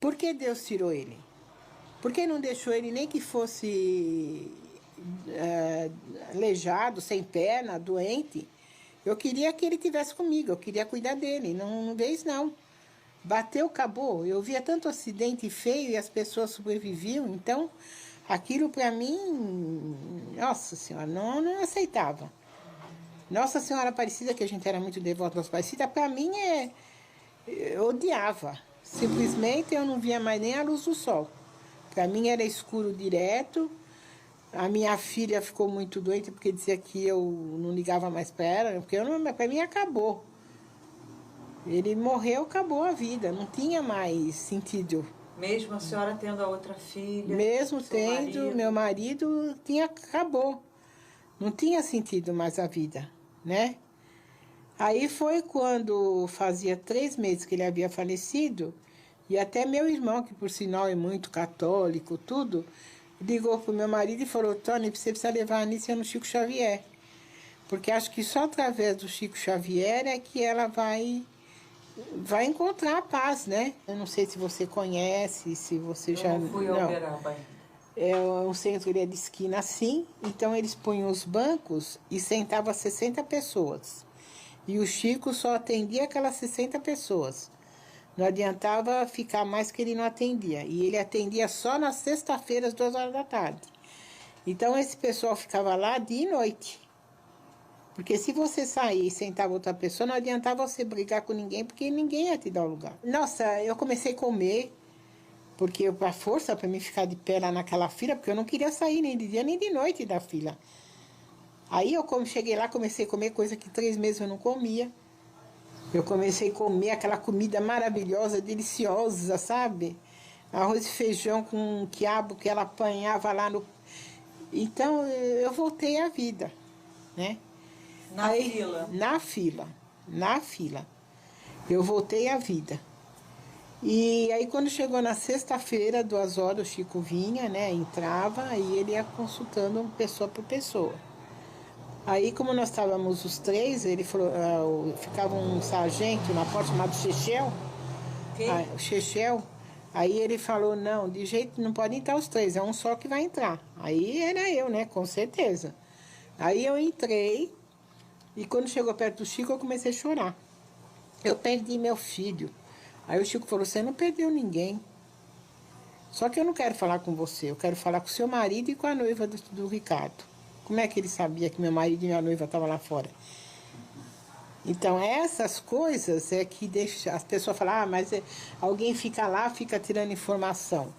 Por que Deus tirou ele? Por que não deixou ele nem que fosse aleijado, sem perna, doente? Eu queria que ele tivesse comigo, eu queria cuidar dele, não veio não. Bateu, acabou. Eu via tanto acidente feio e as pessoas sobreviviam, então aquilo para mim, nossa senhora, não aceitava. Nossa Senhora Aparecida, que a gente era muito devoto Nossa Aparecida, para mim eu odiava. Simplesmente eu não via mais nem a luz do sol. Para mim era escuro direto. A minha filha ficou muito doente porque dizia que eu não ligava mais para ela, porque para mim acabou. Ele morreu, acabou a vida, não tinha mais sentido. Mesmo a senhora tendo a outra filha? Mesmo tendo, meu marido acabou. Não tinha sentido mais a vida, né? Aí foi quando fazia 3 meses que ele havia falecido, e até meu irmão, que por sinal é muito católico, tudo, ligou pro meu marido e falou: Tony, você precisa levar a Anícia no Chico Xavier. Porque acho que só através do Chico Xavier é que ela vai encontrar a paz, né? Eu não sei se você conhece, se você já... Não fui ao Uberaba ainda. É um centro de esquina assim, então eles punham os bancos e sentavam 60 pessoas. E o Chico só atendia aquelas 60 pessoas. Não adiantava ficar mais que ele não atendia. E ele atendia só na sexta-feira, às 2 horas da tarde. Então esse pessoal ficava lá dia e noite. Porque se você sair e sentar outra pessoa, não adiantava você brigar com ninguém, porque ninguém ia te dar o lugar. Nossa, eu comecei a comer, porque a força para mim ficar de pé lá naquela fila, porque eu não queria sair nem de dia nem de noite da fila. Aí eu cheguei lá, comecei a comer coisa que 3 meses eu não comia. Eu comecei a comer aquela comida maravilhosa, deliciosa, sabe? Arroz e feijão com quiabo que ela apanhava lá no... Então eu voltei à vida, né? Fila? Na fila. Eu voltei à vida. E aí quando chegou na sexta-feira, 2 horas, o Chico vinha, né? Entrava e ele ia consultando pessoa por pessoa. Aí como nós estávamos os 3, ele falou, ficava um sargento na porta chamado Chechel. O Chechel. Aí ele falou, não, de jeito não pode entrar os 3, é um só que vai entrar. Aí era eu, né? Com certeza. Aí eu entrei. E quando chegou perto do Chico, eu comecei a chorar. Eu perdi meu filho. Aí o Chico falou, você não perdeu ninguém. Só que eu não quero falar com você, eu quero falar com o seu marido e com a noiva do Ricardo. Como é que ele sabia que meu marido e minha noiva estavam lá fora? Então essas coisas é que deixa as pessoas falar, mas alguém fica lá, fica tirando informação.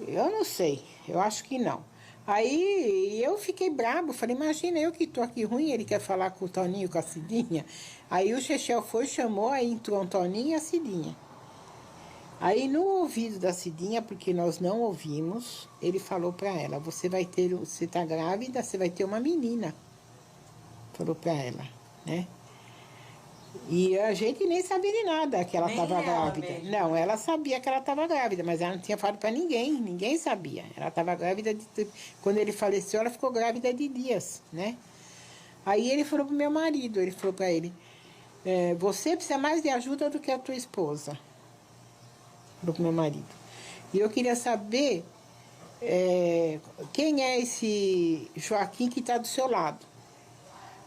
Eu não sei, eu acho que não. Aí eu fiquei brabo, falei, imagina eu que tô aqui ruim, ele quer falar com o Toninho, com a Cidinha. Aí o Chechel foi, chamou, aí entrou o Toninho e a Cidinha. Aí no ouvido da Cidinha, porque nós não ouvimos, ele falou pra ela, você tá grávida, você vai ter uma menina. Falou pra ela, né? E a gente nem sabia de nada que ela estava grávida. Mesmo. Não, ela sabia que ela estava grávida, mas ela não tinha falado para ninguém sabia. Ela estava grávida quando ele faleceu, ela ficou grávida de dias, né? Aí ele falou pro meu marido, ele falou para ele, você precisa mais de ajuda do que a tua esposa. Falou pro meu marido. E eu queria saber quem é esse Joaquim que está do seu lado.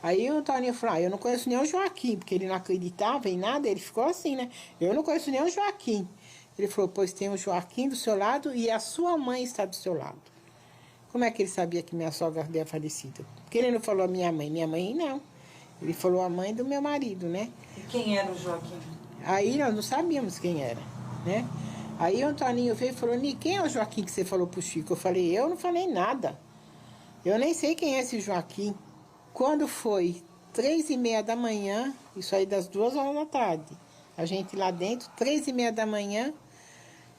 Aí o Toninho falou, eu não conheço nem o Joaquim, porque ele não acreditava em nada, ele ficou assim, né? Eu não conheço nem o Joaquim. Ele falou, pois tem o Joaquim do seu lado e a sua mãe está do seu lado. Como é que ele sabia que minha sogra havia falecido? Porque ele não falou a minha mãe não. Ele falou a mãe do meu marido, né? E quem era o Joaquim? Aí nós não sabíamos quem era, né? Aí o Toninho veio e falou, quem é o Joaquim que você falou pro Chico? Eu falei, eu não falei nada. Eu nem sei quem é esse Joaquim. Quando foi 3h30 da manhã, isso aí das 2 horas da tarde, a gente lá dentro, 3h30 da manhã,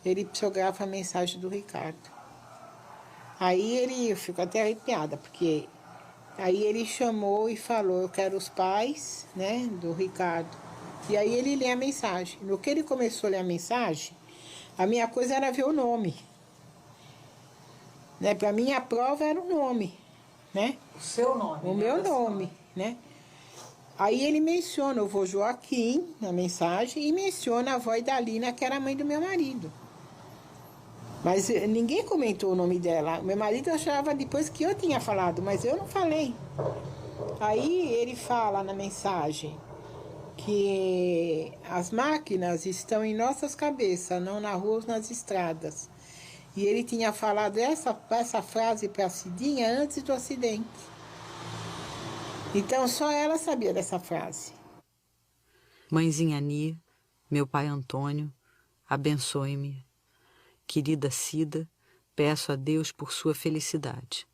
ele psicografa a mensagem do Ricardo. Aí ele ficou até arrepiada, porque aí ele chamou e falou, eu quero os pais, né, do Ricardo. E aí ele lê a mensagem. No que ele começou a ler a mensagem, a minha coisa era ver o nome. Né? Para mim a prova era o nome, né? O seu nome? O meu nome, né? Aí ele menciona o vô Joaquim na mensagem e menciona a avó Idalina, que era a mãe do meu marido. Mas ninguém comentou o nome dela. Meu marido achava depois que eu tinha falado, mas eu não falei. Aí ele fala na mensagem que as máquinas estão em nossas cabeças, não na rua ou nas estradas. E ele tinha falado essa frase para a Cidinha antes do acidente. Então só ela sabia dessa frase. Mãezinha Ni, meu pai Antônio, abençoe-me. Querida Cida, peço a Deus por sua felicidade.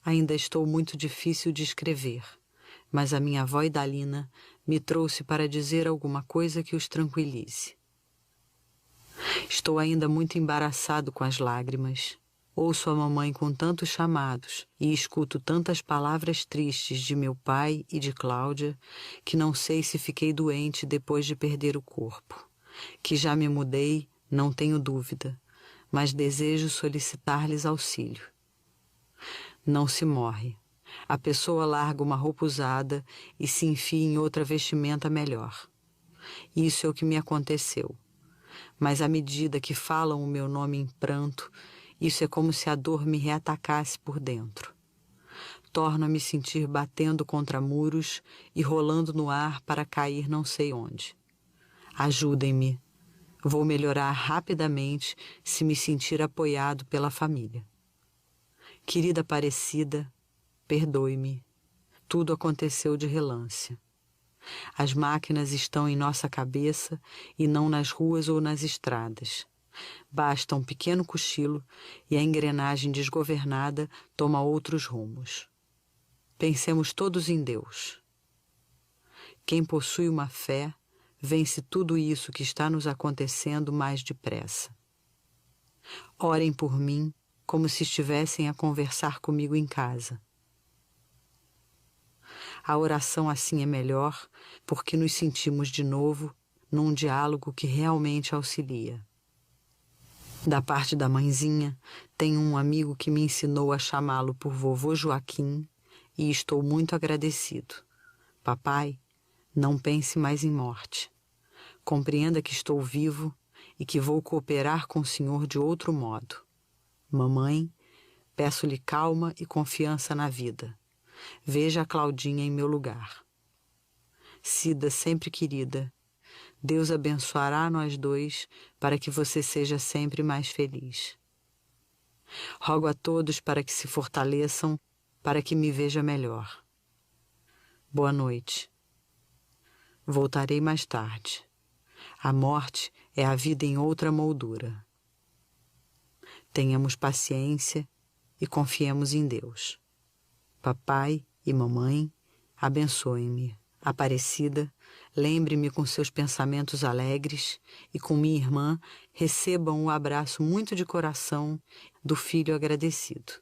Ainda estou muito difícil de escrever, mas a minha avó Idalina me trouxe para dizer alguma coisa que os tranquilize. Estou ainda muito embaraçado com as lágrimas. Ouço a mamãe com tantos chamados e escuto tantas palavras tristes de meu pai e de Cláudia que não sei se fiquei doente depois de perder o corpo. Que já me mudei, não tenho dúvida, mas desejo solicitar-lhes auxílio. Não se morre. A pessoa larga uma roupa usada e se enfia em outra vestimenta melhor. Isso é o que me aconteceu. Mas à medida que falam o meu nome em pranto, isso é como se a dor me reatacasse por dentro. Torno a me sentir batendo contra muros e rolando no ar para cair não sei onde. Ajudem-me. Vou melhorar rapidamente se me sentir apoiado pela família. Querida Aparecida, perdoe-me. Tudo aconteceu de relance. As máquinas estão em nossa cabeça e não nas ruas ou nas estradas. Basta um pequeno cochilo e a engrenagem desgovernada toma outros rumos. Pensemos todos em Deus. Quem possui uma fé, vence tudo isso que está nos acontecendo mais depressa. Orem por mim como se estivessem a conversar comigo em casa. A oração assim é melhor porque nos sentimos de novo num diálogo que realmente auxilia. Da parte da mãezinha, tenho um amigo que me ensinou a chamá-lo por vovô Joaquim e estou muito agradecido. Papai, não pense mais em morte. Compreenda que estou vivo e que vou cooperar com o senhor de outro modo. Mamãe, peço-lhe calma e confiança na vida. Veja a Claudinha em meu lugar. Cida sempre querida, Deus abençoará nós dois para que você seja sempre mais feliz. Rogo a todos para que se fortaleçam, para que me veja melhor. Boa noite. Voltarei mais tarde. A morte é a vida em outra moldura. Tenhamos paciência e confiemos em Deus. Papai e mamãe, abençoem-me. Aparecida, lembre-me com seus pensamentos alegres e com minha irmã recebam o abraço muito de coração do filho agradecido.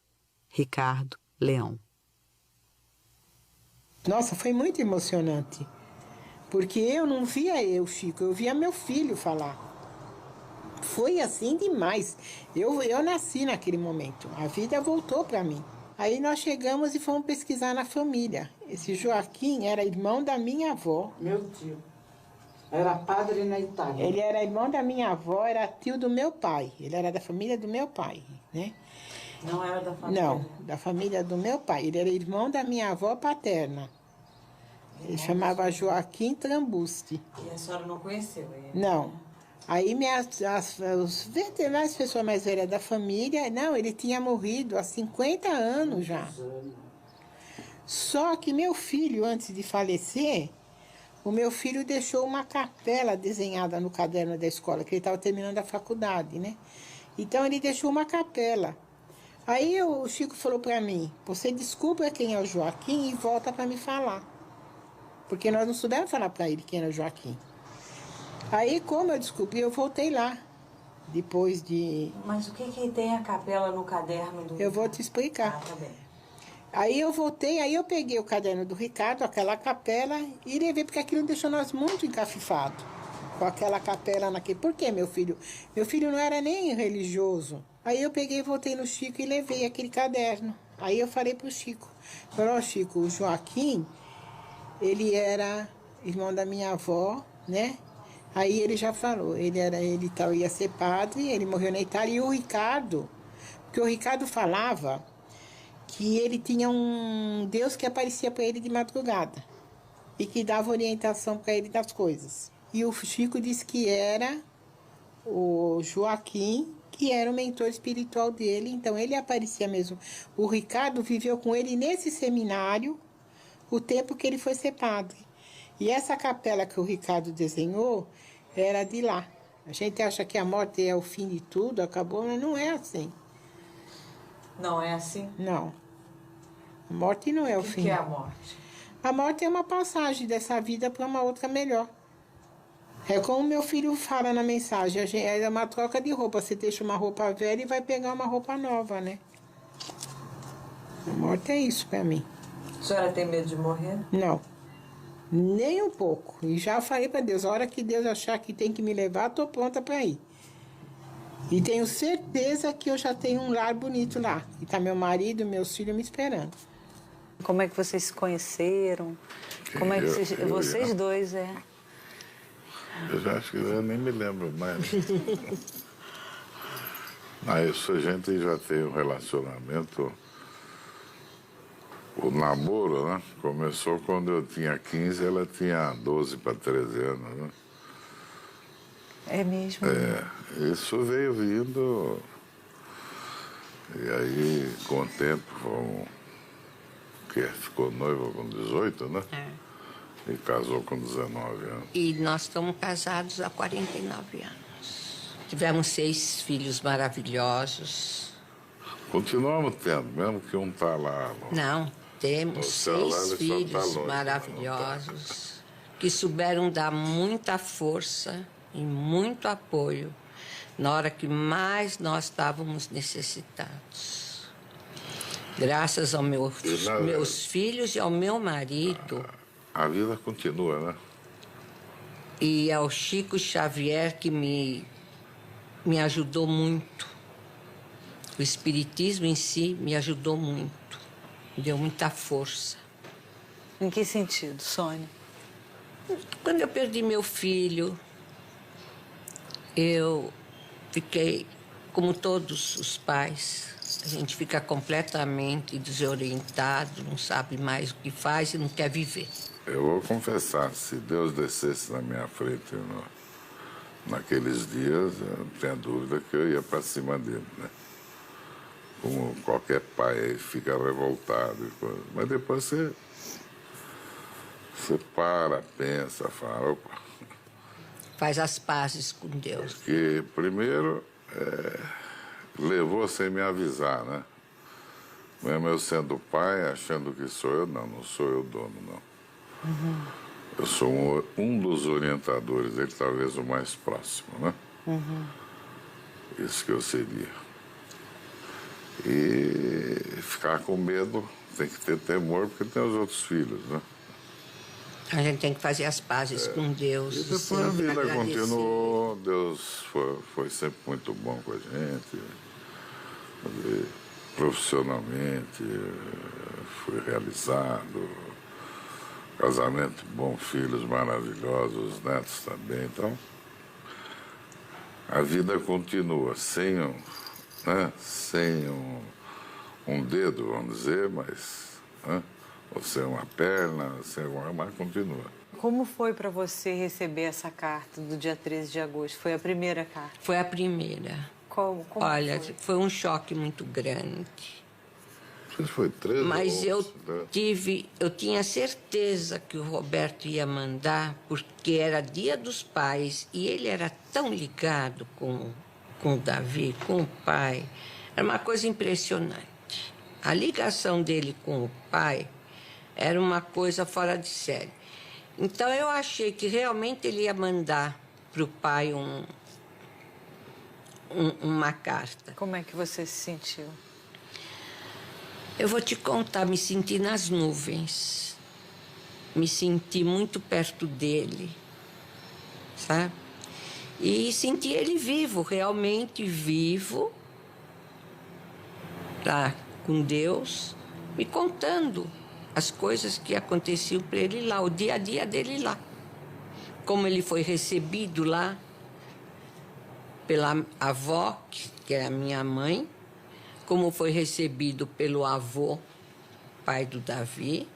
Ricardo Leão. Nossa, foi muito emocionante. Porque eu não via Chico, eu via meu filho falar. Foi assim demais. Eu nasci naquele momento. A vida voltou para mim. Aí nós chegamos e fomos pesquisar na família. Esse Joaquim era irmão da minha avó. Meu tio. Era padre na Itália. Ele era irmão da minha avó, era tio do meu pai. Ele era da família do meu pai, né? Não era da família? Não, da família do meu pai. Ele era irmão da minha avó paterna. Ele chamava Joaquim Trambusti. E a senhora não conheceu ele? Não. Aí as pessoas mais velhas da família, não, ele tinha morrido há 50 anos já. Só que meu filho, antes de falecer, o meu filho deixou uma capela desenhada no caderno da escola, que ele estava terminando a faculdade, né? Então ele deixou uma capela. Aí o Chico falou para mim, você desculpa quem é o Joaquim e volta para me falar. Porque nós não soubemos falar para ele quem era o Joaquim. Aí, como eu descobri, eu voltei lá, depois de... Mas o que tem a capela no caderno do... Eu vou te explicar. Ah, tá bem. Aí eu voltei, aí eu peguei o caderno do Ricardo, aquela capela, e levei, porque aquilo deixou nós muito encafifados, com aquela capela naquele... Por quê, meu filho? Meu filho não era nem religioso. Aí eu peguei, voltei no Chico e levei aquele caderno. Aí eu falei pro Chico, falei, ó Chico, o Joaquim... ele era irmão da minha avó, né? Aí ele já falou, ele ia ser padre, ele morreu na Itália. E o Ricardo, porque o Ricardo falava que ele tinha um Deus que aparecia para ele de madrugada e que dava orientação para ele das coisas. E o Chico disse que era o Joaquim, que era o mentor espiritual dele, então ele aparecia mesmo. O Ricardo viveu com ele nesse seminário o tempo que ele foi ser padre. E essa capela que o Ricardo desenhou era de lá. A gente acha que a morte é o fim de tudo, acabou, mas não é assim. Não é assim? Não. A morte não é o fim. O que é a morte? A morte é uma passagem dessa vida para uma outra melhor. É como meu filho fala na mensagem, é uma troca de roupa. Você deixa uma roupa velha e vai pegar uma roupa nova, né? A morte é isso para mim. A senhora tem medo de morrer? Não. Nem um pouco. E já falei para Deus, a hora que Deus achar que tem que me levar, estou pronta para ir. E tenho certeza que eu já tenho um lar bonito lá. E tá meu marido, meus filhos me esperando. Como é que vocês se conheceram? Como é que vocês dois, Eu já acho que eu nem me lembro mais. Mas a gente já tem um relacionamento. O namoro, né? Começou quando eu tinha 15, ela tinha 12 para 13 anos, né? É mesmo? Isso veio vindo. E aí, com o tempo, ficou noiva com 18, né? E casou com 19 anos. E nós estamos casados há 49 anos. Tivemos 6 filhos maravilhosos. Continuamos tendo, mesmo que um tá lá. Não, temos No céu lá, 6 ele só filhos tá longe, maravilhosos que souberam dar muita força e muito apoio na hora que mais nós estávamos necessitados. Graças aos meus filhos e ao meu marido. A vida continua, né? E ao Chico Xavier, que me ajudou muito. O Espiritismo em si me ajudou muito. Me deu muita força. Em que sentido, Sônia? Quando eu perdi meu filho, eu fiquei, como todos os pais, a gente fica completamente desorientado, não sabe mais o que faz e não quer viver. Eu vou confessar, se Deus descesse na minha frente naqueles dias, eu não tinha dúvida que eu ia para cima dele, né? Como qualquer pai aí fica revoltado. Mas depois você para, pensa, fala, opa. Faz as pazes com Deus. Porque primeiro levou sem me avisar, né? Mesmo eu sendo pai, achando que sou eu, não sou eu o dono, não. Eu sou um dos orientadores dele, talvez o mais próximo, né? Isso que eu seria. E ficar com medo, tem que ter temor, porque tem os outros filhos, né? A gente tem que fazer as pazes com Deus. E depois a vida continuou, Deus foi sempre muito bom com a gente. E profissionalmente, fui realizado. Casamento bom, filhos maravilhosos, netos também. Então, a vida continua sem um dedo, vamos dizer, mas ou sem uma perna, sem alguma, mas continua. Como foi para você receber essa carta do dia 13 de agosto? Foi a primeira carta? Foi a primeira. Como Olha, foi um choque muito grande. Foi 13 Mas eu tinha certeza que o Roberto ia mandar, porque era Dia dos Pais e ele era tão ligado com o Davi, com o pai. Era uma coisa impressionante. A ligação dele com o pai era uma coisa fora de série. Então eu achei que realmente ele ia mandar para o pai uma carta. Como é que você se sentiu? Eu vou te contar, me senti nas nuvens. Me senti muito perto dele, sabe? E senti ele vivo, realmente vivo, lá com Deus, me contando as coisas que aconteciam para ele lá, o dia a dia dele lá. Como ele foi recebido lá pela avó, que era minha mãe, como foi recebido pelo avô, pai do Davi,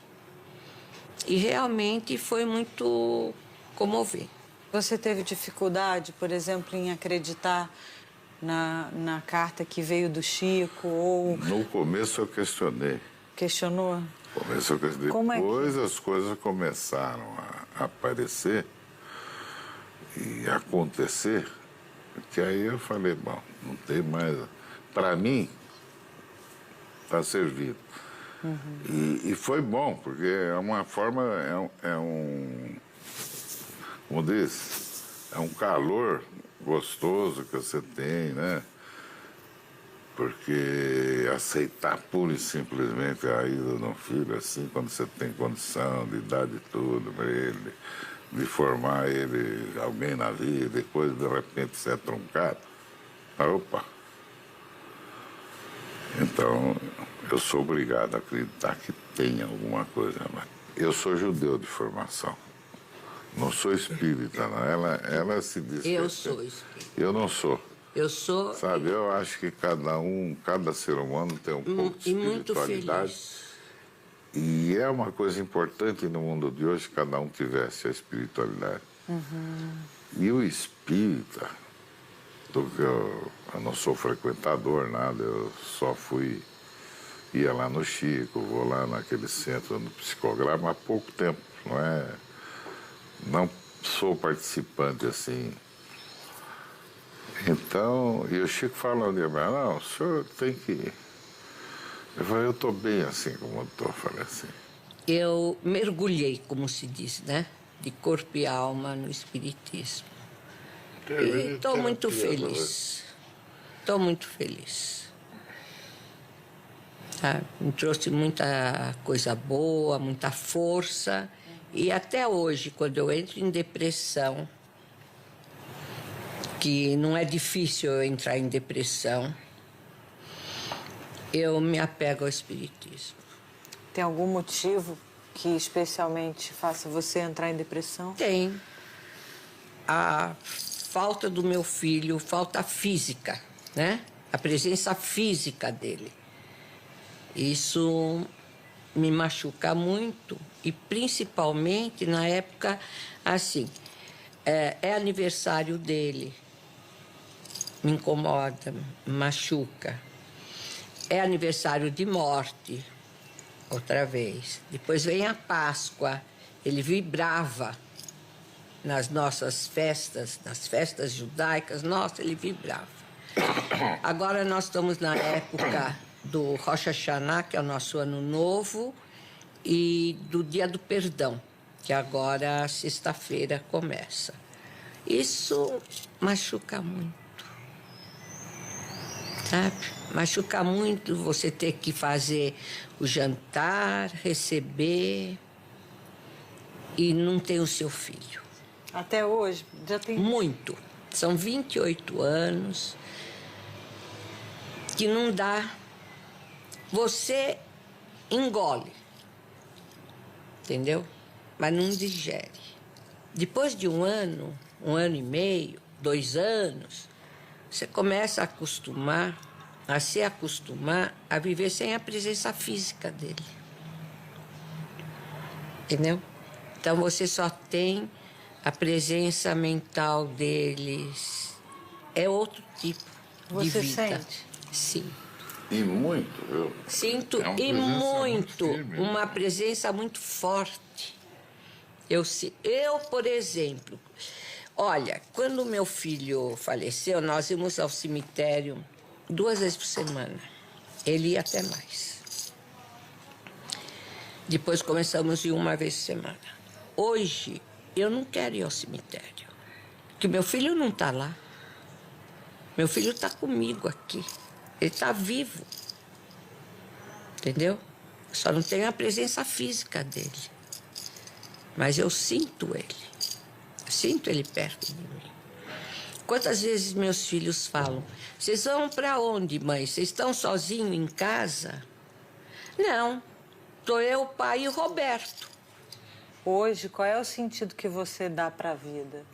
e realmente foi muito comovente. Você teve dificuldade, por exemplo, em acreditar na carta que veio do Chico ou... No começo eu questionei. Questionou? No começo eu questionei. Depois as coisas começaram a aparecer e acontecer, que aí eu falei, bom, não tem mais... Para mim, está servido. E foi bom, porque é uma forma, como diz, é um calor gostoso que você tem, né? Porque aceitar pura e simplesmente a ida de um filho, assim, quando você tem condição de dar de tudo para ele, de formar ele, alguém na vida, depois de repente você é truncado, opa! Então, eu sou obrigado a acreditar que tem alguma coisa. Mas eu sou judeu de formação. Não sou espírita, não. Ela se diz. Eu sou espírita. Eu não sou. Eu sou... Sabe, eu acho que cada ser humano tem um pouco de espiritualidade. E é uma coisa importante no mundo de hoje que cada um tivesse a espiritualidade. E o espírita, eu não sou frequentador, nada, eu só ia lá no Chico, vou lá naquele centro no psicograma há pouco tempo, não sou participante assim. Então, e o Chico fala um dia, não, o senhor tem que... Eu falei, eu estou bem assim como eu estou, falei assim. Eu mergulhei, como se diz, né? De corpo e alma no espiritismo. E estou muito feliz. Estou muito feliz. Tá? Me trouxe muita coisa boa, muita força. E até hoje, quando eu entro em depressão, que não é difícil eu entrar em depressão, eu me apego ao espiritismo. Tem algum motivo que especialmente faça você entrar em depressão? Tem. A falta do meu filho, falta física, né? A presença física dele. Isso me machuca muito e principalmente na época, assim, é aniversário dele, me incomoda, me machuca. É aniversário de morte, outra vez. Depois vem a Páscoa, ele vibrava nas nossas festas, nas festas judaicas, nossa, ele vibrava. Agora nós estamos na época do Rosh Hashanah, que é o nosso ano novo, e do Dia do Perdão, que agora, sexta-feira, começa. Isso machuca muito, sabe? Machuca muito você ter que fazer o jantar, receber, e não ter o seu filho. Até hoje? Já tem... Muito. São 28 anos que não dá. Você engole, entendeu? Mas não digere. Depois de um ano e meio, 2 anos, você começa a se acostumar a viver sem a presença física dele. Entendeu? Então você só tem a presença mental deles. É outro tipo de vida. Você sente? Sim. E muito, viu? Sinto e muito, uma presença muito forte. Eu, por exemplo, olha, quando meu filho faleceu, nós íamos ao cemitério 2 vezes por semana. Ele ia até mais. Depois começamos a ir 1 vez por semana. Hoje, eu não quero ir ao cemitério, porque meu filho não está lá. Meu filho está comigo aqui. Ele está vivo. Entendeu? Só não tenho a presença física dele. Mas eu sinto ele. Eu sinto ele perto de mim. Quantas vezes meus filhos falam, vocês vão para onde, mãe? Vocês estão sozinhos em casa? Não. Sou eu, o pai e o Roberto. Hoje, qual é o sentido que você dá para a vida?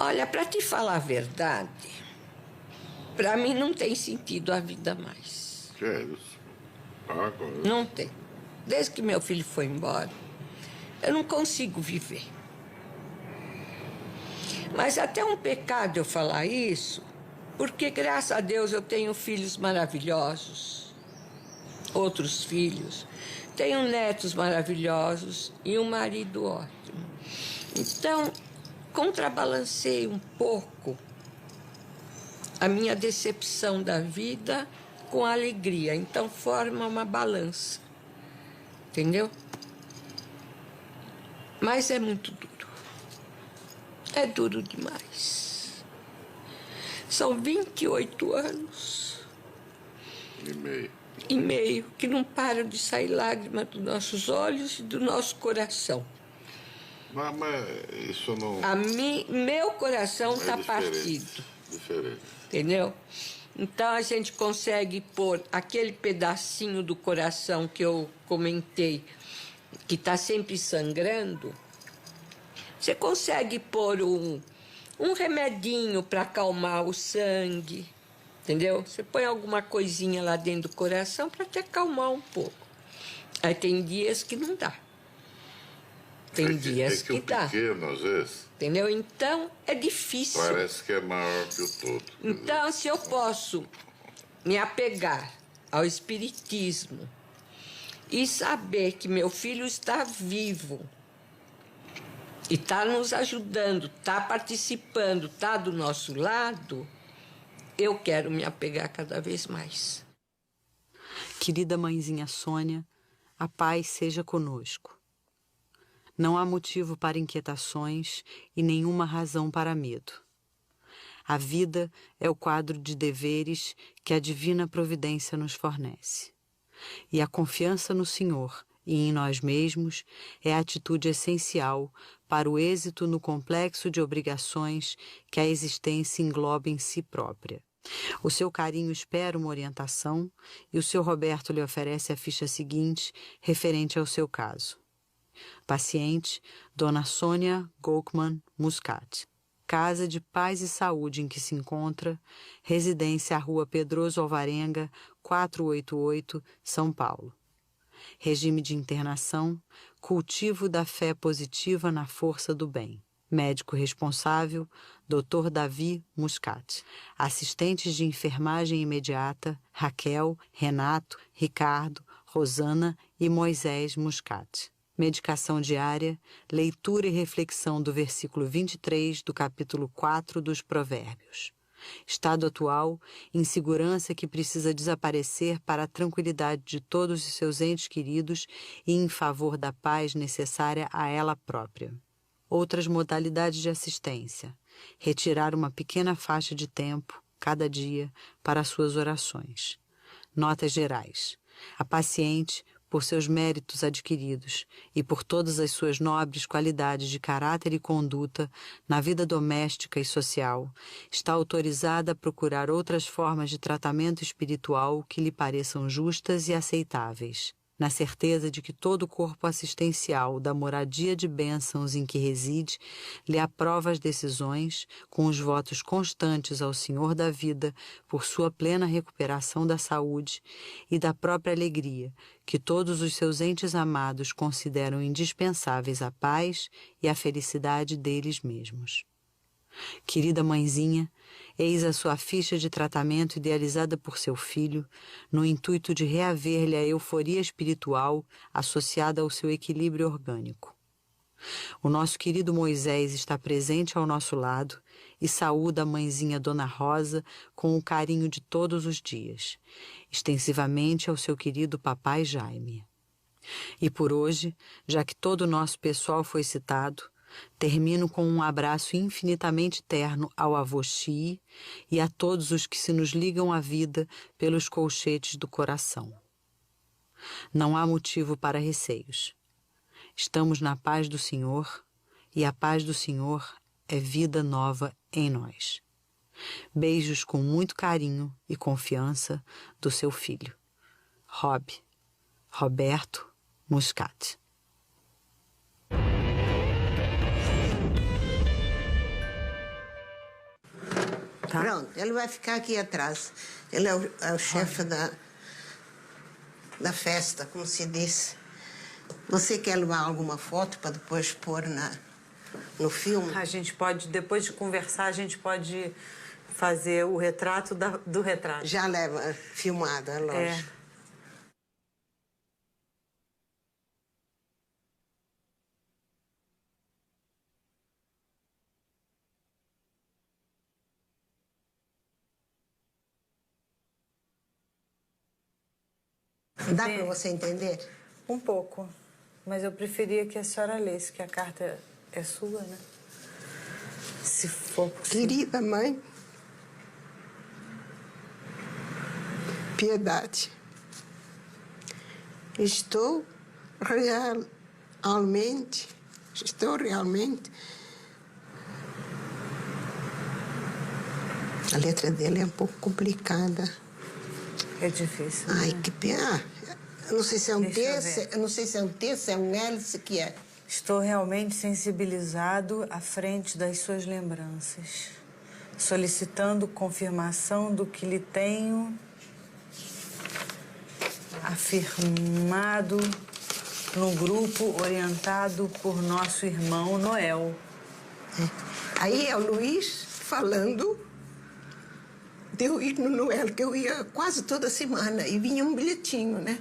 Olha, para te falar a verdade, para mim não tem sentido a vida mais. Que é isso? Agora. Não tem. Desde que meu filho foi embora, eu não consigo viver. Mas até um pecado eu falar isso, porque graças a Deus eu tenho filhos maravilhosos, outros filhos, tenho netos maravilhosos e um marido ótimo. Então, contrabalancei um pouco a minha decepção da vida com a alegria. Então, forma uma balança. Entendeu? Mas é muito duro. É duro demais. São 28 anos e meio que não param de sair lágrimas dos nossos olhos e do nosso coração. Mas isso não... Meu coração está partido. Diferente. Entendeu? Então a gente consegue pôr aquele pedacinho do coração que eu comentei, que está sempre sangrando, você consegue pôr um remedinho para acalmar o sangue, entendeu? Você põe alguma coisinha lá dentro do coração para te acalmar um pouco. Aí tem dias que não dá. Tem dias que dá. Pequeno, às vezes. Entendeu? Então, é difícil. Parece que é maior que o todo. Então, se eu posso me apegar ao espiritismo e saber que meu filho está vivo e está nos ajudando, está participando, está do nosso lado, eu quero me apegar cada vez mais. Querida mãezinha Sônia, a paz seja conosco. Não há motivo para inquietações e nenhuma razão para medo. A vida é o quadro de deveres que a divina providência nos fornece. E a confiança no Senhor e em nós mesmos é a atitude essencial para o êxito no complexo de obrigações que a existência engloba em si própria. O seu carinho espera uma orientação e o seu Roberto lhe oferece a ficha seguinte referente ao seu caso. Paciente, Dona Sônia Goldman Muscat. Casa de Paz e Saúde em que se encontra, residência à Rua Pedroso Alvarenga, 488, São Paulo. Regime de internação, cultivo da fé positiva na força do bem. Médico responsável, Dr. Davi Muscat. Assistentes de enfermagem imediata, Raquel, Renato, Ricardo, Rosana e Moisés Muscat. Medicação diária, leitura e reflexão do versículo 23 do capítulo 4 dos Provérbios. Estado atual, insegurança que precisa desaparecer para a tranquilidade de todos os seus entes queridos e em favor da paz necessária a ela própria. Outras modalidades de assistência. Retirar uma pequena faixa de tempo, cada dia, para suas orações. Notas gerais. A paciente, por seus méritos adquiridos e por todas as suas nobres qualidades de caráter e conduta na vida doméstica e social, está autorizada a procurar outras formas de tratamento espiritual que lhe pareçam justas e aceitáveis, na certeza de que todo o corpo assistencial da moradia de bênçãos em que reside lhe aprova as decisões, com os votos constantes ao Senhor da vida por sua plena recuperação da saúde e da própria alegria, que todos os seus entes amados consideram indispensáveis à paz e à felicidade deles mesmos. Querida mãezinha, eis a sua ficha de tratamento idealizada por seu filho, no intuito de reaver-lhe a euforia espiritual associada ao seu equilíbrio orgânico. O nosso querido Moisés está presente ao nosso lado e saúda a mãezinha Dona Rosa com o carinho de todos os dias, extensivamente ao seu querido papai Jaime. E por hoje, já que todo o nosso pessoal foi citado, termino com um abraço infinitamente terno ao avô Xi e a todos os que se nos ligam à vida pelos colchetes do coração. Não há motivo para receios. Estamos na paz do Senhor e a paz do Senhor é vida nova em nós. Beijos com muito carinho e confiança do seu filho, Rob Roberto Muscat. Tá. Pronto, ele vai ficar aqui atrás. Ele é o chefe da festa, como se diz. Você quer levar alguma foto para depois pôr no filme? A gente pode, depois de conversar, a gente pode fazer o retrato do retrato. Já leva filmado, é lógico. Dá para você entender? Um pouco. Mas eu preferia que a senhora lesse, que a carta é sua, né? Se for possível. Querida mãe, Piedade, estou realmente... A letra dele é um pouco complicada. É difícil. Ai, né? que pena. Eu não sei se é um Deixa eu T, eu não sei se é um T, se é um L, se que é. Estou realmente sensibilizado à frente das suas lembranças, solicitando confirmação do que lhe tenho afirmado no grupo orientado por nosso irmão Noel. Aí é o Luiz falando do hino Noel, que eu ia quase toda semana, e vinha um bilhetinho, né?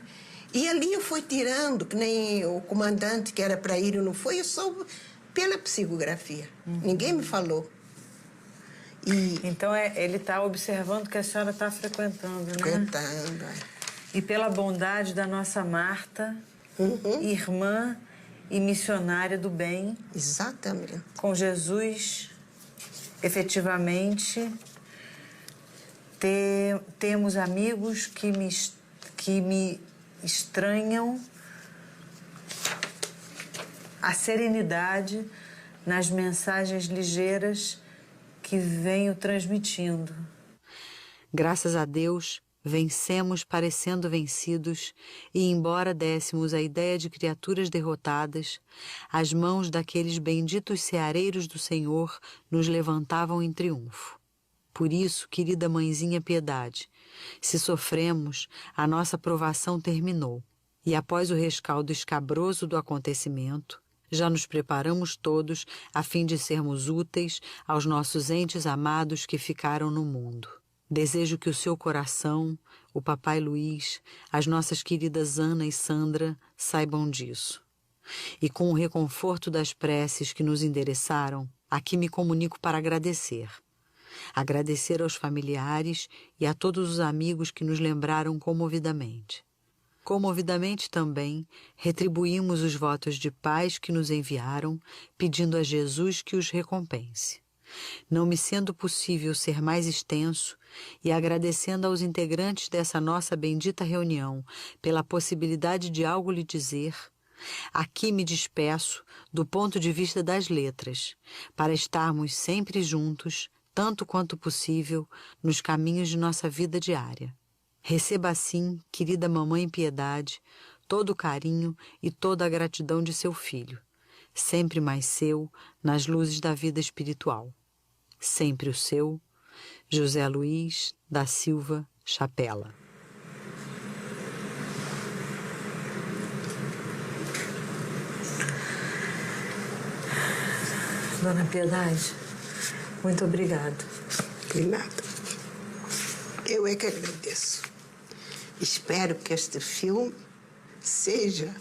E ali eu fui tirando, que nem o comandante que era para ir, não foi, eu soube pela psicografia. Ninguém me falou. Então ele está observando que a senhora está frequentando, né? Frequentando, é. E pela bondade da nossa Marta, irmã e missionária do bem. Exatamente. Com Jesus, efetivamente, temos amigos que me estranham a serenidade nas mensagens ligeiras que venho transmitindo. Graças a Deus, vencemos parecendo vencidos e, embora dessemos a ideia de criaturas derrotadas, as mãos daqueles benditos ceareiros do Senhor nos levantavam em triunfo. Por isso, querida mãezinha Piedade, se sofremos, a nossa provação terminou, e após o rescaldo escabroso do acontecimento, já nos preparamos todos a fim de sermos úteis aos nossos entes amados que ficaram no mundo. Desejo que o seu coração, o papai Luiz, as nossas queridas Ana e Sandra saibam disso. E com o reconforto das preces que nos endereçaram, aqui me comunico para agradecer. Agradecer aos familiares e a todos os amigos que nos lembraram comovidamente. Comovidamente também retribuímos os votos de paz que nos enviaram, pedindo a Jesus que os recompense. Não me sendo possível ser mais extenso e agradecendo aos integrantes dessa nossa bendita reunião pela possibilidade de algo lhe dizer, aqui me despeço do ponto de vista das letras, para estarmos sempre juntos, tanto quanto possível, nos caminhos de nossa vida diária. Receba assim, querida mamãe Piedade, todo o carinho e toda a gratidão de seu filho, sempre mais seu, nas luzes da vida espiritual. Sempre o seu, José Luiz da Silva Chapela. Dona Piedade, muito obrigada. De nada. Eu é que agradeço. Espero que este filme seja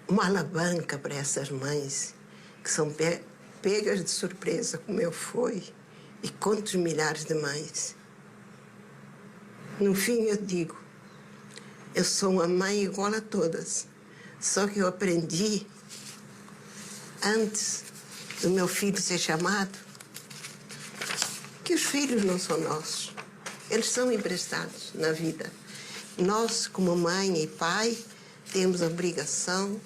uma alavanca para essas mães que são pegas de surpresa, como eu fui, e quantos milhares de mães. No fim, eu digo, eu sou uma mãe igual a todas, só que eu aprendi, antes do meu filho ser chamado, que os filhos não são nossos. Eles são emprestados na vida. Nós, como mãe e pai, temos a obrigação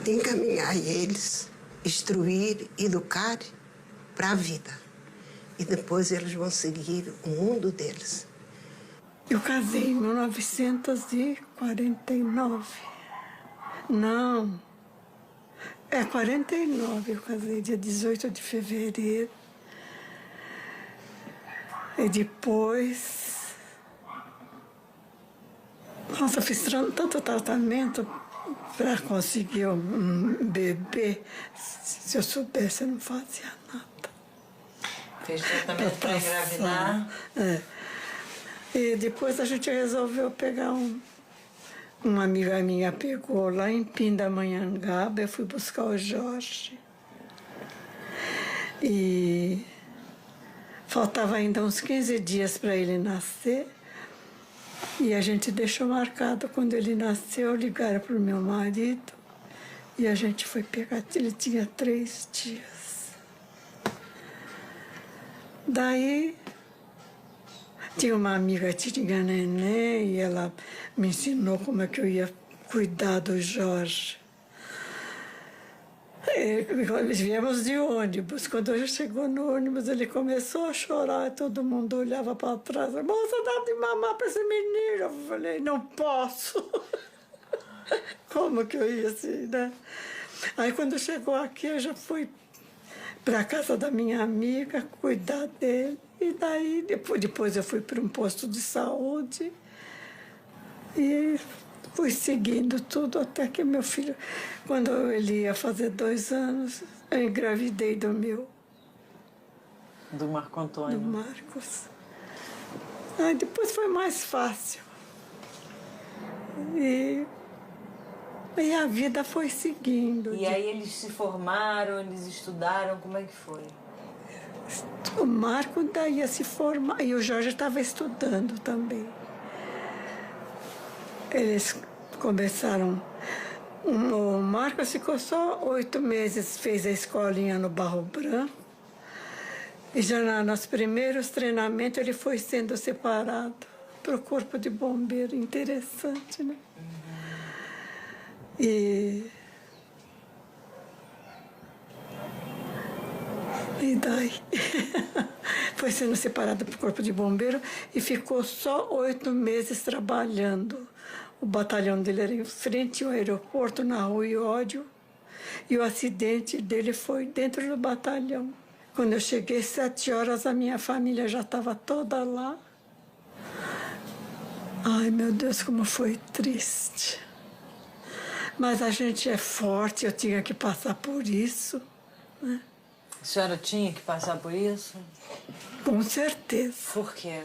de encaminhar eles, instruir, educar para a vida. E depois eles vão seguir o mundo deles. Eu casei em 1949. Não. 49 eu casei, dia 18 de fevereiro. E depois... Nossa, fiz tanto tratamento para conseguir um bebê. Se eu soubesse, eu não fazia nada. Fez tratamento para engravidar? É. E depois a gente resolveu pegar uma amiga minha pegou lá em Pindamonhangaba, eu fui buscar o Jorge. E faltava ainda uns 15 dias para ele nascer. E a gente deixou marcado, quando ele nasceu, ligaram para o meu marido. E a gente foi pegar, ele tinha 3 dias. Daí, tinha uma amiga que tinha neném e ela me ensinou como é que eu ia cuidar do Jorge. Viemos de ônibus. Quando a gente chegou no ônibus, ele começou a chorar. Todo mundo olhava para trás. Moça, dá de mamar para esse menino. Eu falei, não posso. Como que eu ia assim, né? Aí, quando chegou aqui, eu já fui para a casa da minha amiga cuidar dele. E daí, depois eu fui para um posto de saúde. E fui seguindo tudo até que meu filho, quando ele ia fazer 2 anos, eu engravidei do meu. Do Marco Antônio. Do Marcos. Aí depois foi mais fácil. E a vida foi seguindo. E aí eles se formaram, eles estudaram, como é que foi? O Marco daí ia se formar, e o Jorge estava estudando também. Eles começaram... O Marcos ficou só 8 meses, fez a escolinha no Barro Branco. E já nos primeiros treinamentos ele foi sendo separado para o Corpo de Bombeiro. Interessante, né? E daí foi sendo separado para o Corpo de Bombeiro e ficou só 8 meses trabalhando. O batalhão dele era em frente ao aeroporto, na Rua Iódio, e o acidente dele foi dentro do batalhão. Quando eu cheguei, 7 horas, a minha família já estava toda lá. Ai, meu Deus, como foi triste. Mas a gente é forte, eu tinha que passar por isso, né? A senhora tinha que passar por isso? Com certeza. Por quê?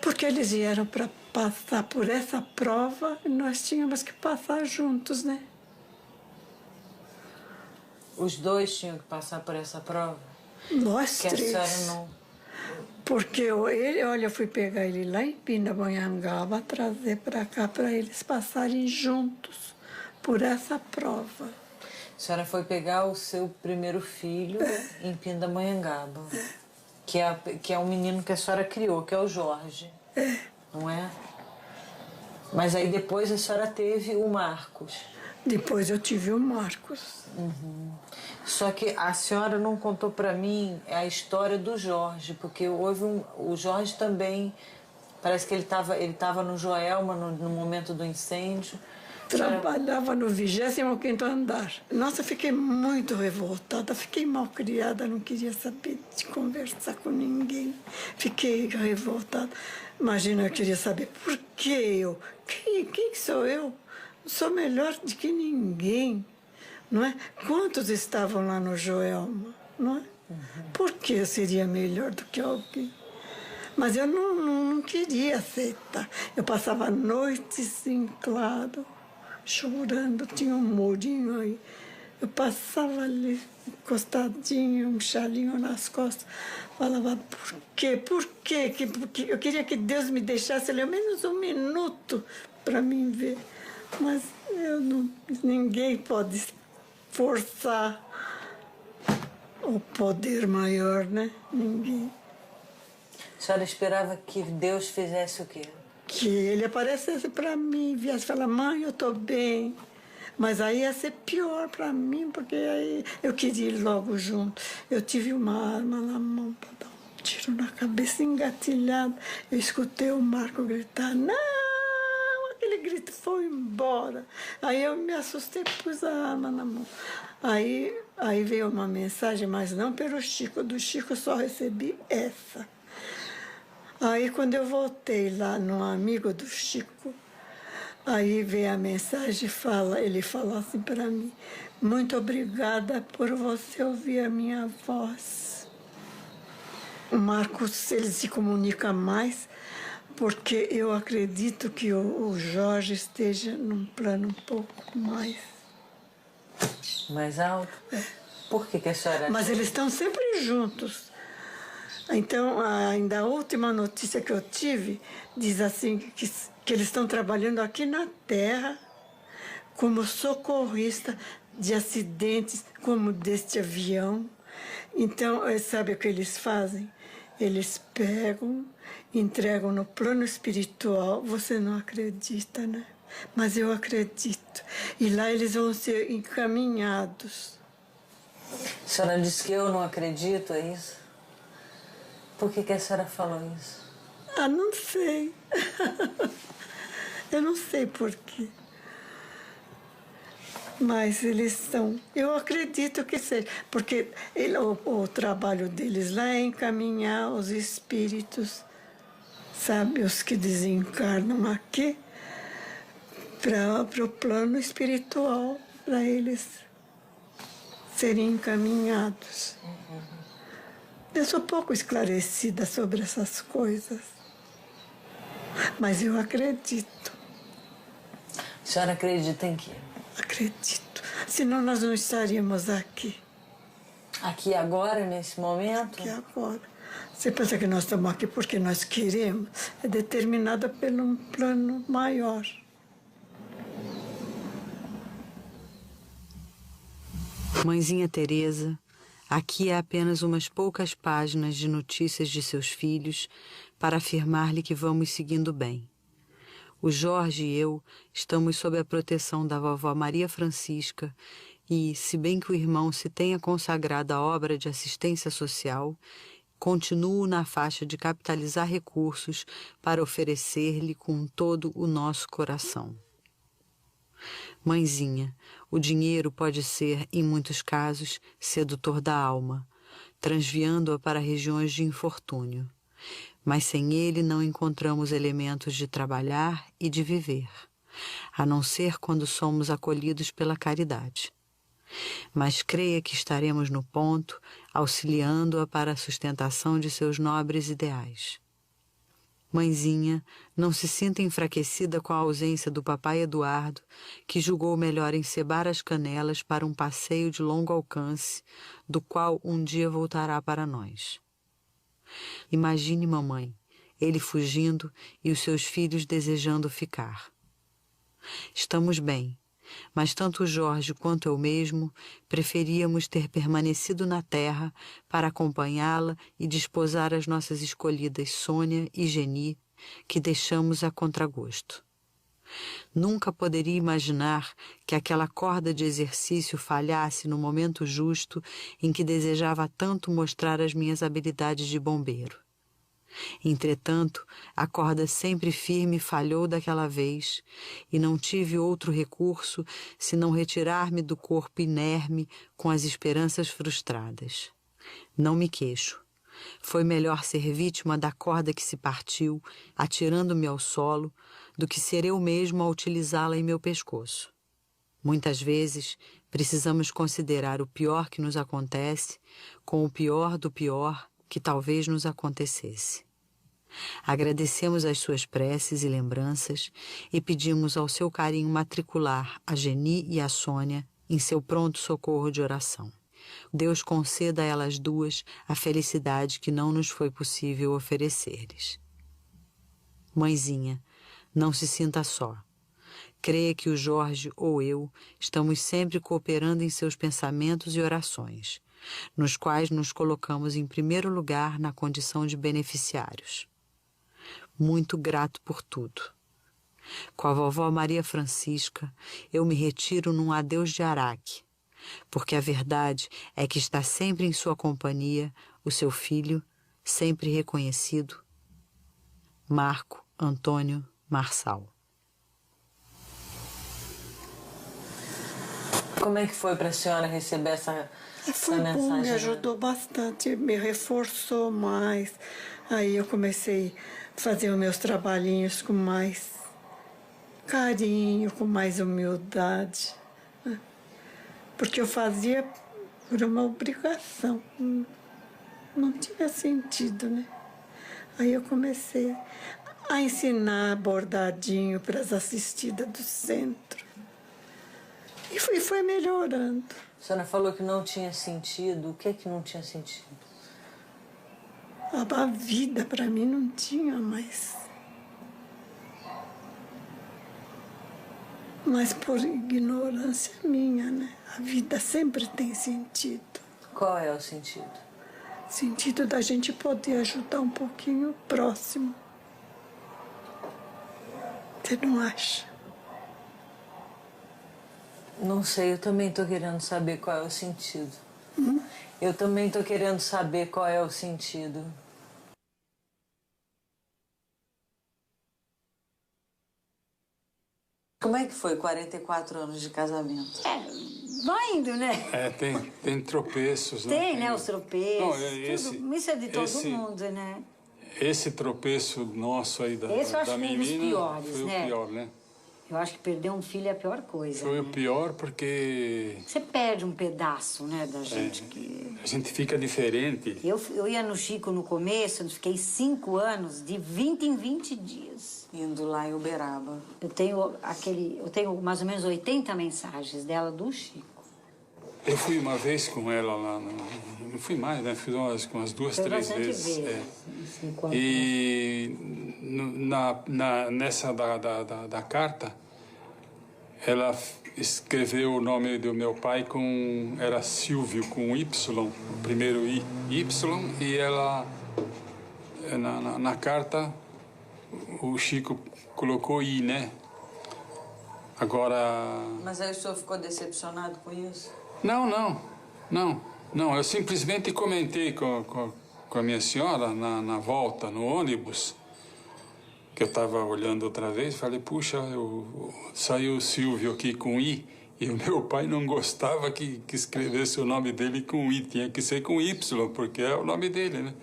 Porque eles vieram para passar por essa prova e nós tínhamos que passar juntos, né? Os dois tinham que passar por essa prova? Nós que três. A senhora não... Porque eu fui pegar ele lá em Pindamonhangaba, trazer para cá para eles passarem juntos por essa prova. A senhora foi pegar o seu primeiro filho em Pindamonhangaba, que é o menino que a senhora criou, que é o Jorge, não é? Mas aí depois a senhora teve o Marcos. Depois eu tive o Marcos. Uhum. Só que a senhora não contou para mim a história do Jorge, porque houve o Jorge também, parece que ele tava no Joelma no momento do incêndio. Trabalhava no 25º andar. Nossa, fiquei muito revoltada, fiquei mal criada, não queria saber de conversar com ninguém. Fiquei revoltada. Imagina, eu queria saber por que eu? Quem sou eu? Não sou melhor do que ninguém, não é? Quantos estavam lá no Joelma, não é? Por que eu seria melhor do que alguém? Mas eu não queria aceitar. Eu passava noites em claro, chorando, tinha um murinho aí. Eu passava ali, encostadinho, um chalinho nas costas. Falava, por quê? Por quê? Porque eu queria que Deus me deixasse ali ao menos um minuto para mim ver. Mas ninguém pode forçar o poder maior, né? Ninguém. A senhora esperava que Deus fizesse o quê? Que ele aparecesse para mim, viesse falar, mãe, eu tô bem. Mas aí ia ser pior para mim, porque aí eu queria ir logo junto. Eu tive uma arma na mão para dar um tiro na cabeça, engatilhado. Eu escutei o Marco gritar, não! Aquele grito foi embora. Aí eu me assustei, pus a arma na mão. Aí veio uma mensagem, mas não pelo Chico. Do Chico eu só recebi essa. Aí quando eu voltei lá no amigo do Chico, aí veio a mensagem, ele fala assim para mim, muito obrigada por você ouvir a minha voz. O Marcos, ele se comunica mais, porque eu acredito que o Jorge esteja num plano um pouco mais alto? Por que a senhora... Mas eles estão sempre juntos. Então, ainda a última notícia que eu tive diz assim que eles estão trabalhando aqui na Terra como socorrista de acidentes como deste avião. Então, sabe o que eles fazem? Eles pegam, entregam no plano espiritual. Você não acredita, né? Mas eu acredito. E lá eles vão ser encaminhados. A senhora disse que eu não acredito, é isso? Por que a senhora falou isso? Ah, não sei. Eu não sei por quê. Mas eles estão... Eu acredito que seja. Porque o trabalho deles lá é encaminhar os espíritos, sabe, os que desencarnam aqui, para o plano espiritual, para eles serem encaminhados. Eu sou pouco esclarecida sobre essas coisas, mas eu acredito. A senhora acredita em quê? Acredito. Senão nós não estaríamos aqui. Aqui agora, nesse momento? Aqui agora. Você pensa que nós estamos aqui porque nós queremos? É determinada pelo um plano maior. Mãezinha Teresa, aqui há apenas umas poucas páginas de notícias de seus filhos para afirmar-lhe que vamos seguindo bem. O Jorge e eu estamos sob a proteção da vovó Maria Francisca e, se bem que o irmão se tenha consagrado à obra de assistência social, continuo na faixa de capitalizar recursos para oferecer-lhe com todo o nosso coração. Mãezinha, o dinheiro pode ser, em muitos casos, sedutor da alma, transviando-a para regiões de infortúnio. Mas sem ele não encontramos elementos de trabalhar e de viver, a não ser quando somos acolhidos pela caridade. Mas creia que estaremos no ponto, auxiliando-a para a sustentação de seus nobres ideais. Mãezinha, não se sinta enfraquecida com a ausência do papai Eduardo, que julgou melhor encebar as canelas para um passeio de longo alcance, do qual um dia voltará para nós. Imagine, mamãe, ele fugindo e os seus filhos desejando ficar. Estamos bem, mas tanto o Jorge quanto eu mesmo preferíamos ter permanecido na terra para acompanhá-la e desposar as nossas escolhidas Sônia e Geni, que deixamos a contragosto. Nunca poderia imaginar que aquela corda de exercício falhasse no momento justo em que desejava tanto mostrar as minhas habilidades de bombeiro. Entretanto, a corda sempre firme falhou daquela vez e não tive outro recurso senão retirar-me do corpo inerme com as esperanças frustradas. Não me queixo. Foi melhor ser vítima da corda que se partiu, atirando-me ao solo, do que ser eu mesmo a utilizá-la em meu pescoço. Muitas vezes, precisamos considerar o pior que nos acontece com o pior do pior que talvez nos acontecesse. Agradecemos as suas preces e lembranças e pedimos ao seu carinho matricular a Geni e a Sônia em seu pronto socorro de oração. Deus conceda a elas duas a felicidade que não nos foi possível oferecer-lhes. Mãezinha, não se sinta só. Creia que o Jorge ou eu estamos sempre cooperando em seus pensamentos e orações, nos quais nos colocamos em primeiro lugar na condição de beneficiários. Muito grato por tudo. Com a vovó Maria Francisca, eu me retiro num adeus de Araque, porque a verdade é que está sempre em sua companhia o seu filho, sempre reconhecido, Marco Antônio Marçal. Como é que foi para a senhora receber essa mensagem? Bom, me ajudou bastante, me reforçou mais. Aí eu comecei a fazer os meus trabalhinhos com mais carinho, com mais humildade. Né? Porque eu fazia por uma obrigação. Não tinha sentido, né? Aí eu comecei a ensinar bordadinho para as assistidas do centro. E foi melhorando. A senhora falou que não tinha sentido. O que é que não tinha sentido? A vida para mim não tinha mais. Mas por ignorância minha, né? A vida sempre tem sentido. Qual é o sentido? Sentido da gente poder ajudar um pouquinho o próximo. Você não acha? Não sei, eu também estou querendo saber qual é o sentido. Eu também estou querendo saber qual é o sentido. Como é que foi 44 anos de casamento? Vai indo, né? Tem tropeços, né? Tem, né? Os tropeços. Não, isso é de todo mundo, né? Esse tropeço nosso aí Esse eu acho da que é um dos menina piores, foi né? o pior, né? Eu acho que perder um filho é a pior coisa. Foi né? o pior porque Você perde um pedaço, né, da gente. a gente fica diferente. Eu ia no Chico no começo, eu fiquei 5 anos, de 20 em 20 dias. Indo lá em Uberaba. Eu tenho mais ou menos 80 mensagens dela do Chico. Eu fui uma vez com ela lá, não fui mais, né? Fui umas 2, 3 vezes. E nessa da carta, ela escreveu o nome do meu pai era Silvio, com Y, o primeiro Y, e ela, na carta, o Chico colocou I, né? Agora... Mas aí o senhor ficou decepcionado com isso? Não, eu simplesmente comentei com a minha senhora na volta, no ônibus, que eu estava olhando outra vez, falei, puxa, saiu o Silvio aqui com I, e o meu pai não gostava que escrevesse o nome dele com I, tinha que ser com Y, porque é o nome dele, né?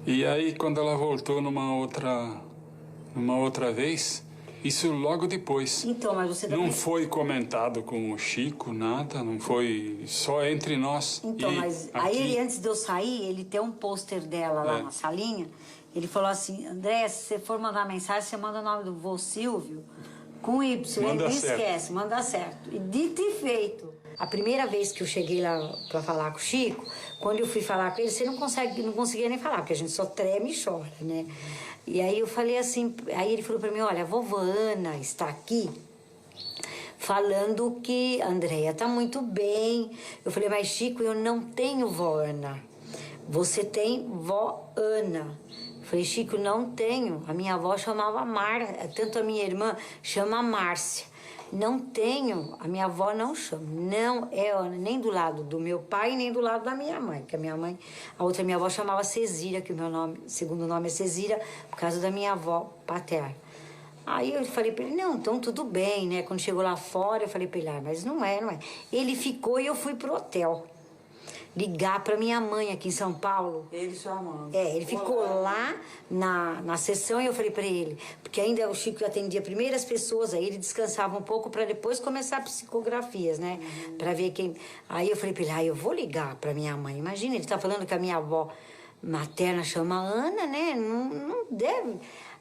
E aí, quando ela voltou numa outra vez... Isso logo depois. Então, mas você não foi comentado com o Chico, nada, não foi só entre nós. Então, mas aí ele, antes de eu sair, ele tem um pôster dela lá na salinha, ele falou assim, André, se você for mandar mensagem, você manda o nome do vô Silvio com Y, ele não esquece, manda certo. E dito e feito. A primeira vez que eu cheguei lá para falar com o Chico, quando eu fui falar com ele, você não conseguia nem falar, porque a gente só treme e chora, né? E aí eu falei assim, aí ele falou para mim, olha, a vovó Ana está aqui falando que a Andréia tá muito bem. Eu falei, mas Chico, eu não tenho vó Ana. Você tem vó Ana. Eu falei, Chico, não tenho. A minha avó chamava tanto a minha irmã chama Márcia. Não tenho, a minha avó não chama, não é Ana, nem do lado do meu pai, nem do lado da minha mãe, que a minha mãe, a outra minha avó chamava Cezira, que o meu segundo nome é Cezira, por causa da minha avó paterna. Aí eu falei para ele, não, então tudo bem, né? Quando chegou lá fora, eu falei para ele, mas não é. Ele ficou e eu fui pro hotel. Ligar para minha mãe aqui em São Paulo. Ele e sua mãe. Ele ficou lá na sessão e eu falei para ele, porque ainda o Chico atendia primeiro as pessoas, aí ele descansava um pouco para depois começar psicografias, né? Para ver quem... Aí eu falei para ele, eu vou ligar para minha mãe. Imagina, ele tá falando que a minha avó materna chama Ana, né? Não deve...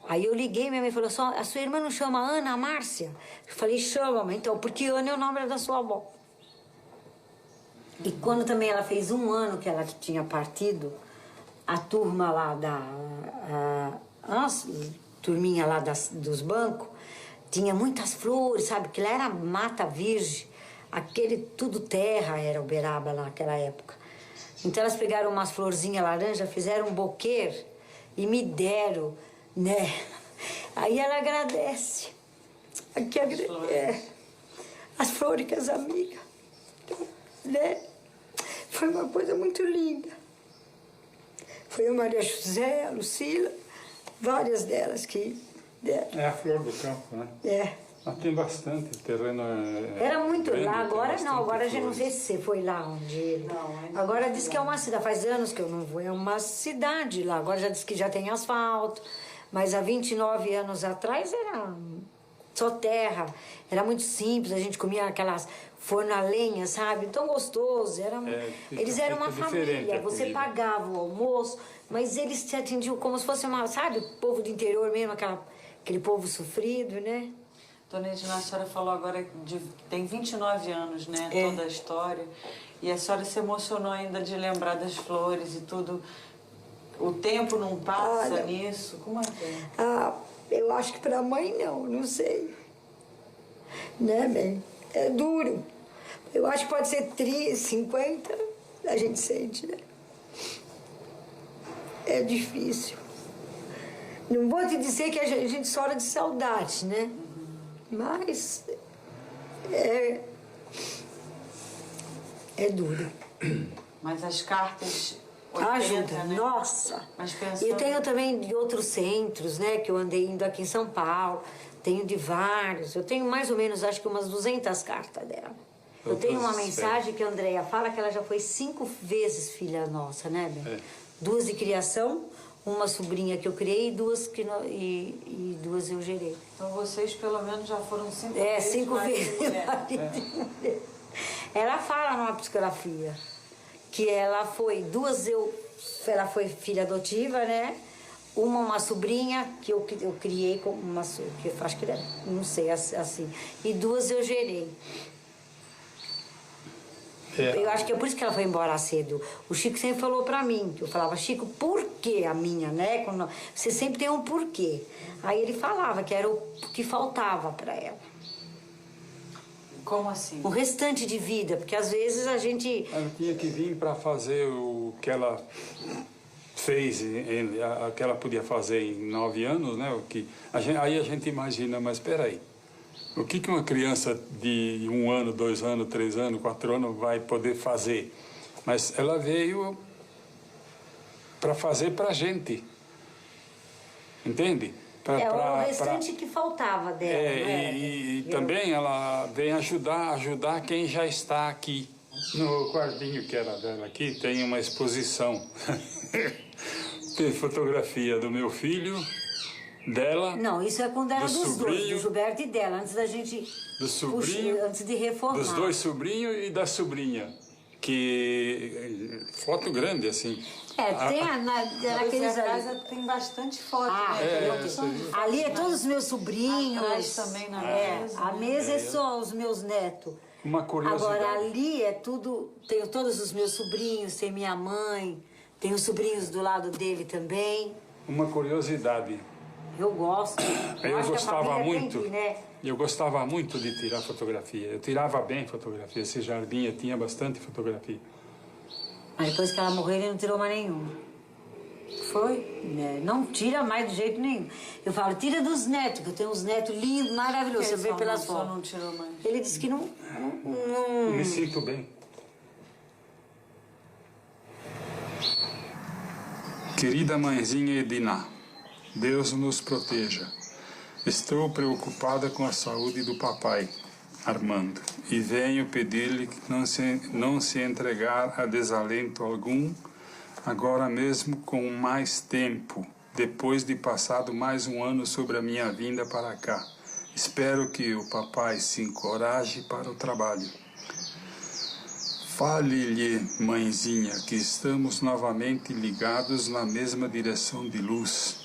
Aí eu liguei, minha mãe falou, a sua irmã não chama Ana, a Márcia? Eu falei, chama, mãe, então, porque Ana é o nome da sua avó. E quando também ela fez 1 ano que ela tinha partido, a turma lá a turminha lá dos bancos, tinha muitas flores, sabe? Que lá era mata virgem, tudo terra era Uberaba lá naquela época. Então elas pegaram umas florzinhas laranja, fizeram um buquê e me deram, né? Aí ela agradece. Aqui as flores que as amigas, né? Foi uma coisa muito linda. Foi a Maria José, a Lucila, várias delas que deram. É a flor do campo, né? É. Lá tem bastante, o terreno Era muito grande, lá, agora tem não, agora a gente não flores. sei se você foi lá onde. Agora diz que é uma cidade, faz anos que eu não vou, é uma cidade lá, agora já diz que já tem asfalto, mas há 29 anos atrás era só terra, era muito simples, a gente comia aquelas forno a lenha, sabe? Tão gostoso, eles eram uma família, você pagava o almoço, mas eles te atendiam como se fosse uma, sabe, o povo do interior mesmo, aquele povo sofrido, né? Dona Edna, a senhora falou agora que tem 29 anos, né? Toda a história. E a senhora se emocionou ainda de lembrar das flores e tudo. O tempo não passa nisso? Como é que é? Ah, eu acho que para a mãe não sei. Né, bem? É duro. Eu acho que pode ser 30, 50, a gente sente, né? É difícil. Não vou te dizer que a gente chora de saudade, né? Mas é duro. Mas as cartas 80, ajuda, né? nossa. Mas pensando... Eu tenho também de outros centros, né, que eu andei indo aqui em São Paulo. Tenho de vários. Eu tenho mais ou menos, acho que umas 200 cartas dela. Eu tenho uma mensagem que a Andréia fala que ela já foi 5 vezes filha nossa, né, Ben? 2 de criação, uma sobrinha que eu criei e 2 e 2 eu gerei. Então vocês pelo menos já foram 5 vezes. 5 vezes. Ela fala numa psicografia que ela foi 2 ela foi filha adotiva, né? Uma sobrinha que eu criei como uma, que eu acho que não sei assim, e 2 eu gerei. Eu acho que é por isso que ela foi embora cedo. O Chico sempre falou pra mim, que eu falava, Chico, por que a minha, né? Você sempre tem um porquê. Aí ele falava que era o que faltava pra ela. Como assim? O restante de vida, porque às vezes a gente... Ela tinha que vir para fazer o que ela fez, o que ela podia fazer em 9 anos, né? Aí a gente imagina, mas espera aí. O que uma criança de 1 ano, 2 anos, 3 anos, 4 anos vai poder fazer? Mas ela veio para fazer para a gente. Entende? O restante que faltava dela. E também ela vem ajudar quem já está aqui. No quartinho que era dela aqui tem uma exposição. Tem fotografia do meu filho, dela. Não, isso é quando era dos sobrinho, 2, do Gilberto e dela, antes da gente... Do sobrinho. Antes de reformar. Dos 2 sobrinhos e da sobrinha. Que... foto grande, assim. Tem naqueles casa tem bastante foto. Ali é todos os meus sobrinhos. Atrás também na mesa. A mesa é só os meus netos. Uma curiosidade. Agora ali é tudo... Tenho todos os meus sobrinhos, tem minha mãe, tem os sobrinhos do lado dele também. Uma curiosidade. Eu gosto. Eu gostava muito. Tem que, né? Eu gostava muito de tirar fotografia. Eu tirava bem fotografia. Esse jardim eu tinha bastante fotografia. Mas depois que ela morreu, ele não tirou mais nenhuma. Foi? Não tira mais de jeito nenhum. Eu falo, tira dos netos, que eu tenho uns netos lindos, maravilhosos. Você vê pelas fotos. Não tirou mais. Ele disse que não... Me sinto bem. Querida mãezinha Edina, Deus nos proteja. Estou preocupada com a saúde do papai, Armando, e venho pedir-lhe que não se entregar a desalento algum, agora mesmo com mais tempo, depois de passado mais 1 ano sobre a minha vinda para cá. Espero que o papai se encoraje para o trabalho. Fale-lhe, mãezinha, que estamos novamente ligados na mesma direção de luz.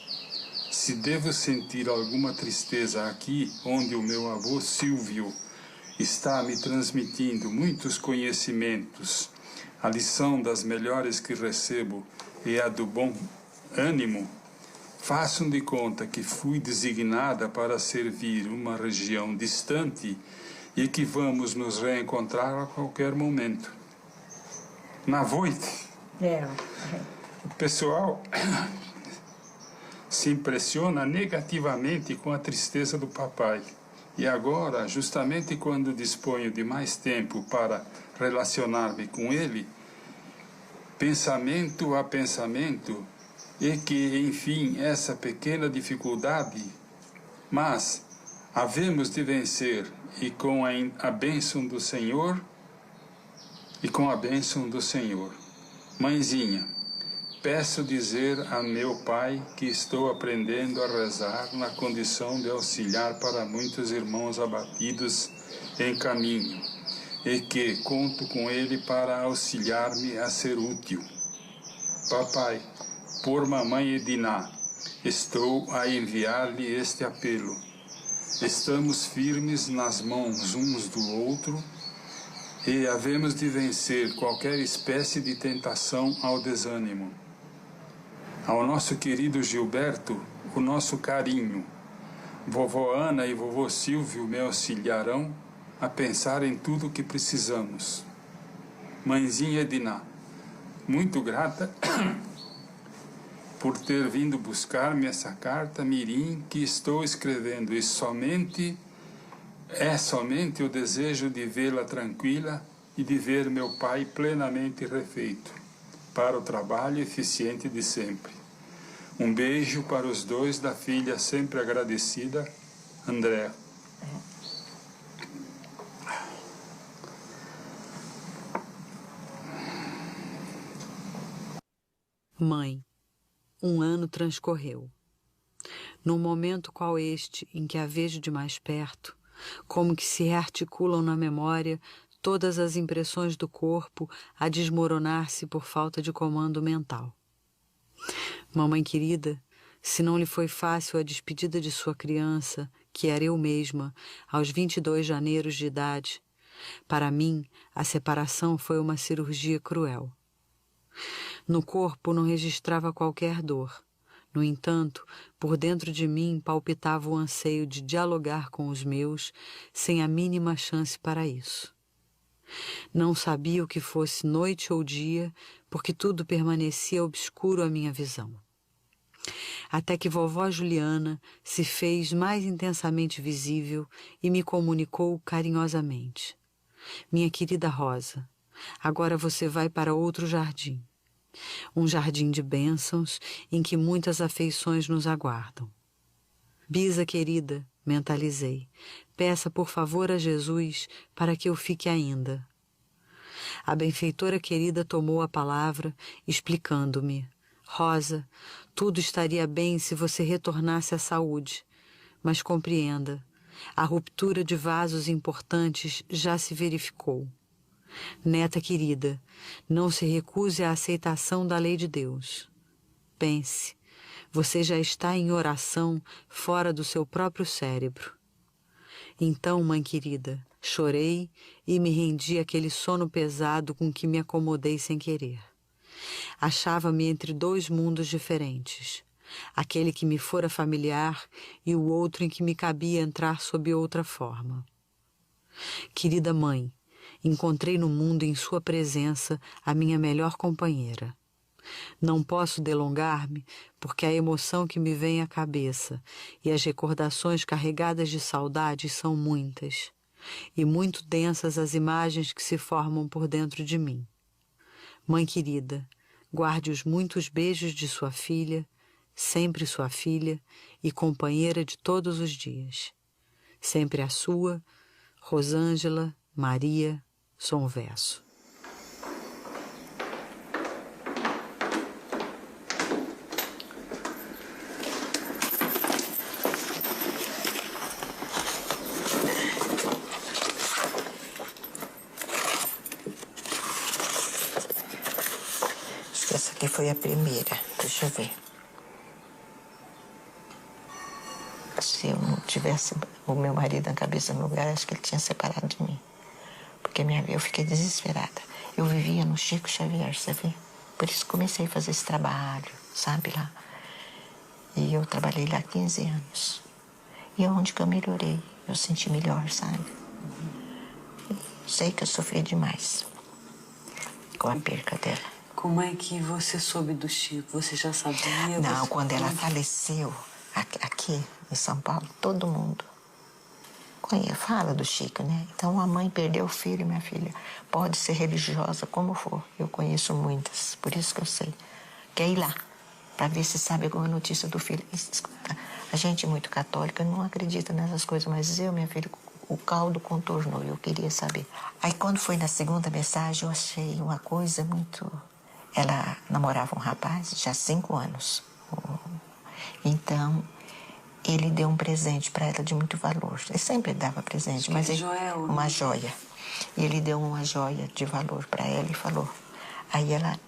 Se devo sentir alguma tristeza aqui, onde o meu avô Silvio está me transmitindo muitos conhecimentos, a lição das melhores que recebo é a do bom ânimo, façam de conta que fui designada para servir uma região distante e que vamos nos reencontrar a qualquer momento. Na noite, o pessoal se impressiona negativamente com a tristeza do papai. E agora, justamente quando disponho de mais tempo para relacionar-me com ele, pensamento a pensamento, e que, enfim, essa pequena dificuldade, mas havemos de vencer, e com a bênção do Senhor, Mãezinha, peço dizer a meu pai que estou aprendendo a rezar na condição de auxiliar para muitos irmãos abatidos em caminho, e que conto com ele para auxiliar-me a ser útil. Papai, por mamãe Edina, estou a enviar-lhe este apelo. Estamos firmes nas mãos uns do outro e havemos de vencer qualquer espécie de tentação ao desânimo. Ao nosso querido Gilberto, o nosso carinho. Vovó Ana e vovô Silvio me auxiliarão a pensar em tudo o que precisamos. Mãezinha Edina, muito grata por ter vindo buscar-me essa carta mirim que estou escrevendo, e somente o desejo de vê-la tranquila e de ver meu pai plenamente refeito para o trabalho eficiente de sempre. Um beijo para os dois da filha sempre agradecida, Andréa. Mãe, 1 ano transcorreu. Num momento qual este, em que a vejo de mais perto, como que se rearticulam na memória todas as impressões do corpo a desmoronar-se por falta de comando mental. Mamãe querida, se não lhe foi fácil a despedida de sua criança, que era eu mesma, aos 22 janeiros de idade, para mim a separação foi uma cirurgia cruel. No corpo não registrava qualquer dor. No entanto, por dentro de mim palpitava o anseio de dialogar com os meus, sem a mínima chance para isso. Não sabia o que fosse noite ou dia, porque tudo permanecia obscuro à minha visão. Até que vovó Juliana se fez mais intensamente visível e me comunicou carinhosamente. Minha querida Rosa, agora você vai para outro jardim. Um jardim de bênçãos em que muitas afeições nos aguardam. Bisa querida, mentalizei, peça por favor a Jesus para que eu fique ainda. A benfeitora querida tomou a palavra, explicando-me: Rosa, tudo estaria bem se você retornasse à saúde, mas compreenda, a ruptura de vasos importantes já se verificou. Neta querida, não se recuse à aceitação da lei de Deus. Pense, você já está em oração fora do seu próprio cérebro. Então, mãe querida, chorei e me rendi àquele sono pesado com que me acomodei sem querer. Achava-me entre 2 mundos diferentes, aquele que me fora familiar e o outro em que me cabia entrar sob outra forma. Querida mãe, encontrei no mundo em sua presença a minha melhor companheira. Não posso delongar-me, porque a emoção que me vem à cabeça e as recordações carregadas de saudade são muitas, e muito densas as imagens que se formam por dentro de mim. Mãe querida, guarde os muitos beijos de sua filha, sempre sua filha e companheira de todos os dias. Sempre a sua, Rosângela Maria Sonverso. Acho que essa aqui foi a primeira. Deixa eu ver. Se eu não tivesse o meu marido na cabeça no lugar, acho que ele tinha separado de mim. Porque eu fiquei desesperada. Eu vivia no Chico Xavier, você vê? Por isso comecei a fazer esse trabalho, sabe, lá. E eu trabalhei lá 15 anos. E é onde que eu melhorei. Eu senti melhor, sabe? Sei que eu sofri demais com a perca dela. Como é que você soube do Chico? Você já sabia? Não, quando ela faleceu, aqui em São Paulo, todo mundo fala do Chico, né? Então, a mãe perdeu o filho, minha filha. Pode ser religiosa como for. Eu conheço muitas, por isso que eu sei. Quer ir lá. para ver se sabe alguma notícia do filho. Escuta, a gente é muito católica, não acredita nessas coisas, mas eu, minha filha, o caldo contornou, eu queria saber. Aí quando foi na segunda mensagem, eu achei uma coisa muito... Ela namorava um rapaz já há 5 anos. Então, ele deu um presente para ela de muito valor. Ele sempre dava presente, mas uma joia. E ele deu uma joia de valor para ela e falou. Aí ela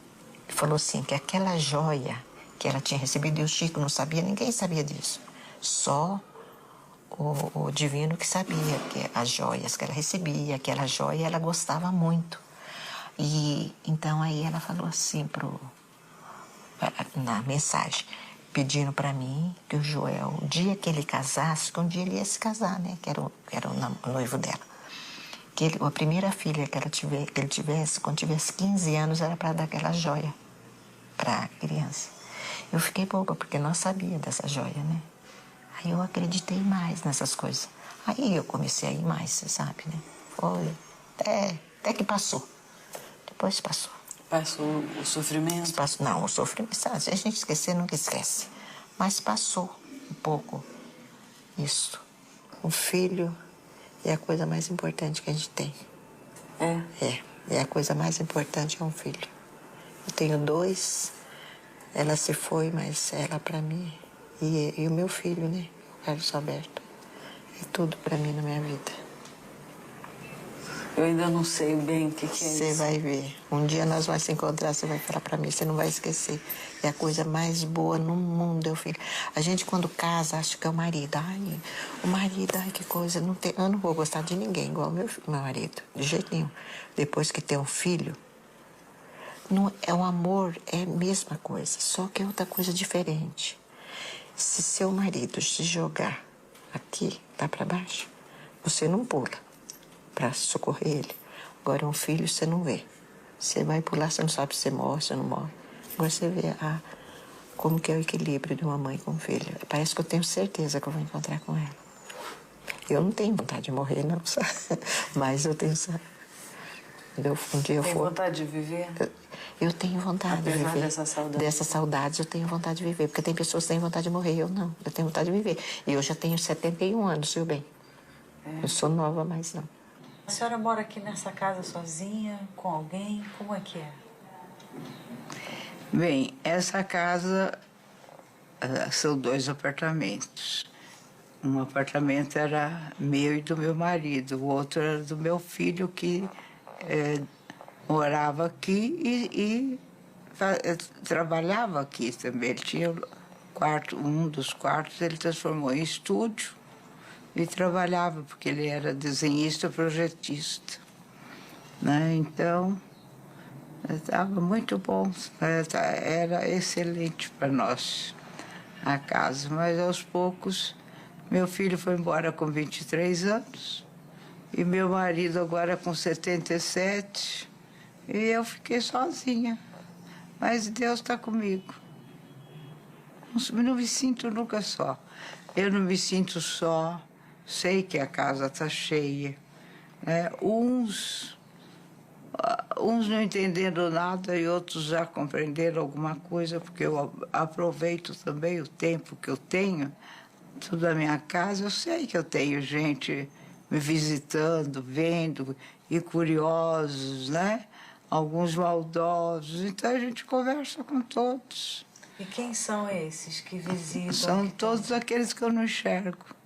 falou assim, que aquela joia que ela tinha recebido, e o Chico não sabia, ninguém sabia disso. Só o divino que sabia que as joias que ela recebia, aquela joia ela gostava muito. E então aí ela falou assim na mensagem, pedindo para mim que o Joel, o dia que ele casasse, que um dia ele ia se casar, né? Que era o noivo dela. Que a primeira filha que ele tivesse, quando tivesse 15 anos, era para dar aquela joia para a criança. Eu fiquei boba, porque não sabia dessa joia, né? Aí eu acreditei mais nessas coisas. Aí eu comecei a ir mais, você sabe, né? Foi até que passou. Depois passou. Passou o sofrimento? Não, o sofrimento, sabe? Se a gente esquecer, nunca esquece. Mas passou um pouco isso. O filho é a coisa mais importante que a gente tem. É a coisa mais importante é um filho. Eu tenho 2, ela se foi, mas ela para mim. E o meu filho, né? O Carlos Alberto. É tudo para mim na minha vida. Eu ainda não sei bem o que é isso. Você vai ver. Um dia nós vamos se encontrar, você vai falar para mim, você não vai esquecer. É a coisa mais boa no mundo, meu filho. A gente, quando casa, acha que é o marido. Ai, o marido, ai, que coisa. Eu não vou gostar de ninguém igual meu marido, de jeito nenhum. Depois que tem um filho, não, o amor é a mesma coisa, só que é outra coisa diferente. Se seu marido se jogar aqui, tá para baixo, você não pula para socorrer ele. Agora, um filho você não vê. Você vai pular, você não sabe se você morre, se não morre. Agora você vê como que é o equilíbrio de uma mãe com um filho. Parece que eu tenho certeza que eu vou encontrar com ela. Eu não tenho vontade de morrer, não, sabe? Mas eu tenho, sabe? Um dia eu Tem for... vontade de viver? Eu tenho vontade de viver. Dessas saudades eu tenho vontade de viver. Porque tem pessoas que têm vontade de morrer, eu não. Eu tenho vontade de viver. E eu já tenho 71 anos, viu bem? Eu sou nova, mas não. A senhora mora aqui nessa casa sozinha, com alguém? Como é que é? Bem, essa casa são 2 apartamentos. Um apartamento era meu e do meu marido, o outro era do meu filho, que morava aqui e trabalhava aqui também. Ele tinha um dos quartos, ele transformou em estúdio. E trabalhava, porque ele era desenhista, projetista. Né? Então, estava muito bom, era excelente para nós a casa. Mas, aos poucos, meu filho foi embora com 23 anos, e meu marido agora com 77, e eu fiquei sozinha. Mas Deus está comigo. Não me sinto nunca só. Eu não me sinto só. Sei que a casa está cheia. Uns não entendendo nada e outros já compreenderam alguma coisa, porque eu aproveito também o tempo que eu tenho, tudo a minha casa. Eu sei que eu tenho gente me visitando, vendo, e curiosos, né? Alguns maldosos. Então a gente conversa com todos. E quem são esses que visitam? São todos aqueles que eu não enxergo.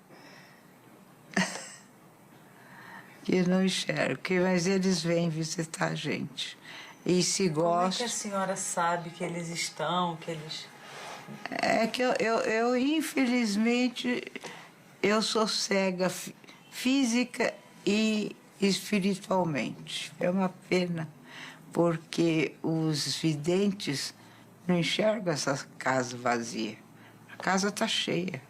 Que não enxergo, mas eles vêm visitar a gente. E se gostam... Como é que a senhora sabe que eles estão, que eles... É que eu infelizmente, eu sou cega física e espiritualmente. É uma pena, porque os videntes não enxergam essa casa vazia. A casa está cheia.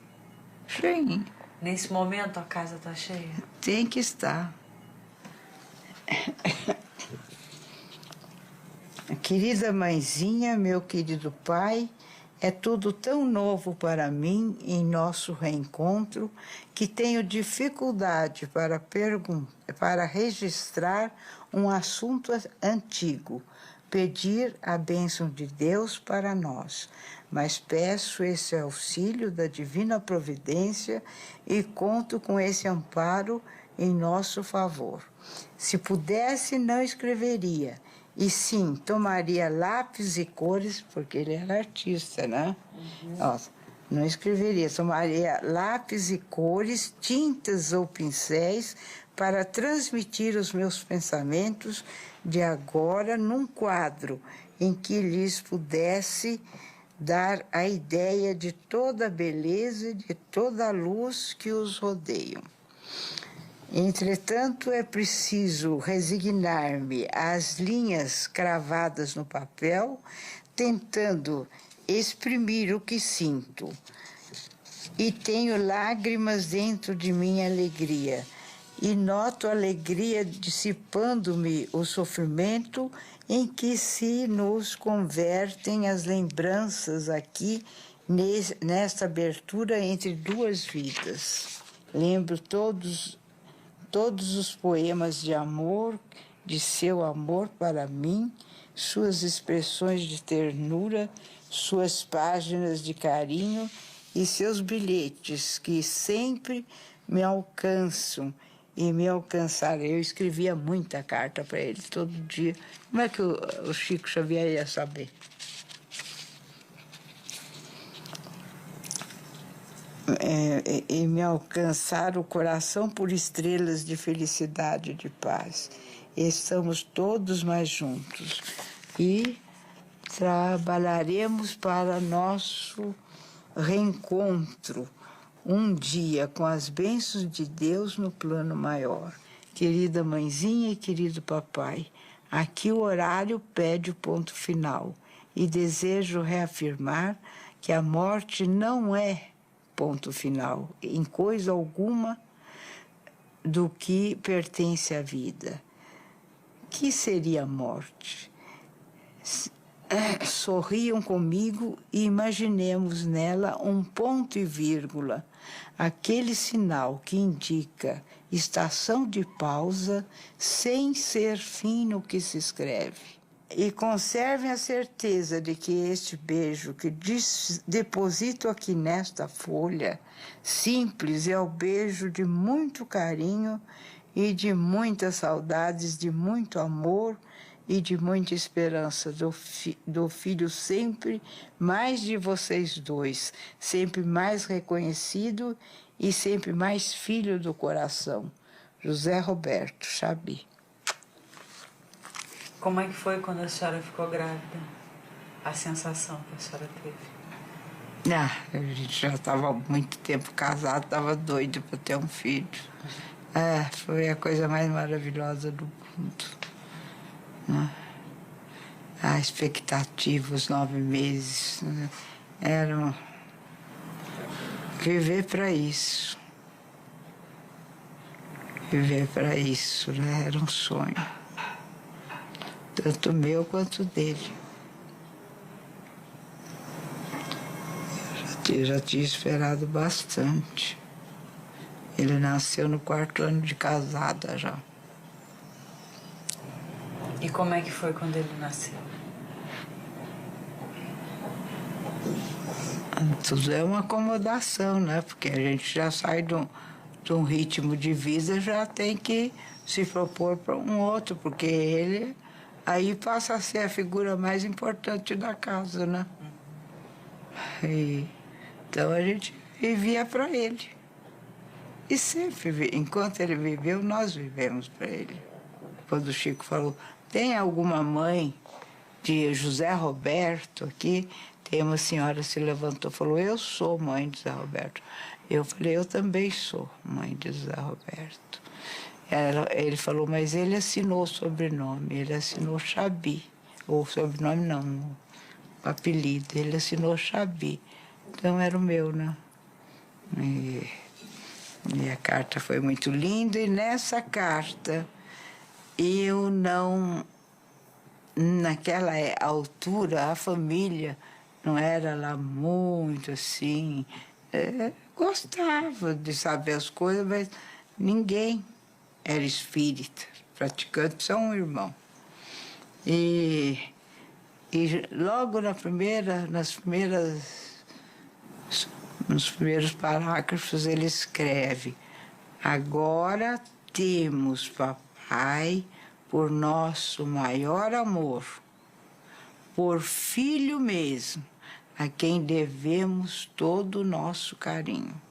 Cheinha. Nesse momento a casa está cheia? Tem que estar. Querida mãezinha, meu querido pai, é tudo tão novo para mim em nosso reencontro que tenho dificuldade para registrar um assunto antigo. pedir a bênção de Deus para nós, mas peço esse auxílio da divina providência e conto com esse amparo em nosso favor. Se pudesse, não escreveria, e sim, tomaria lápis e cores, porque ele era artista, né? Nossa, não escreveria, tomaria lápis e cores, tintas ou pincéis para transmitir os meus pensamentos de agora num quadro em que lhes pudesse dar a ideia de toda a beleza e de toda a luz que os rodeiam. Entretanto, é preciso resignar-me às linhas cravadas no papel, tentando exprimir o que sinto. E tenho lágrimas dentro de minha alegria, e noto a alegria dissipando-me o sofrimento em que se nos convertem as lembranças aqui nesta abertura entre duas vidas. Lembro todos os poemas de amor, de seu amor para mim, suas expressões de ternura, suas páginas de carinho e seus bilhetes que sempre me alcançam e me alcançaram. Eu escrevia muita carta para ele todo dia. Como é que o Chico Xavier ia saber? E me alcançar o coração por estrelas de felicidade e de paz. Estamos todos mais juntos e trabalharemos para nosso reencontro um dia com as bênçãos de Deus no plano maior. Querida mãezinha e querido papai, aqui o horário pede o ponto final e desejo reafirmar que a morte não é ponto final em coisa alguma do que pertence à vida. Que seria a morte? Sorriam comigo e imaginemos nela um ponto e vírgula, aquele sinal que indica estação de pausa sem ser fim no que se escreve. E conservem a certeza de que este beijo que deposito aqui nesta folha simples é o beijo de muito carinho e de muitas saudades, de muito amor e de muita esperança do filho sempre mais de vocês dois, sempre mais reconhecido e sempre mais filho do coração. José Roberto Chabi. Como é que foi quando a senhora ficou grávida? A sensação que a senhora teve? A gente já estava há muito tempo casado, estava doido para ter um filho. Foi a coisa mais maravilhosa do mundo. A expectativa, os 9 meses, eram viver para isso. Viver para isso, né? Era um sonho. Tanto meu quanto dele. Eu já tinha esperado bastante. Ele nasceu no 4º ano de casada já. E como é que foi quando ele nasceu? Tudo é uma acomodação, né? Porque a gente já sai de um ritmo de vida, já tem que se propor para um outro, porque ele aí passa a ser a figura mais importante da casa, né? Então a gente vivia para ele. E sempre, enquanto ele viveu, nós vivemos para ele. Quando o Chico falou, tem alguma mãe de José Roberto aqui? Tem uma senhora se levantou e falou, eu sou mãe de José Roberto. Eu falei, eu também sou mãe de José Roberto. Ele falou, mas ele assinou o sobrenome, ele assinou Chabi. Ou sobrenome não, o apelido, ele assinou Chabi. Então era o meu, né? E a carta foi muito linda, e nessa carta eu não... Naquela altura, a família não era lá muito assim... gostava de saber as coisas, mas ninguém era espírita. Praticantes são um irmão. E E logo nos primeiros parágrafos ele escreve: agora temos, papai, por nosso maior amor, por filho mesmo, a quem devemos todo o nosso carinho.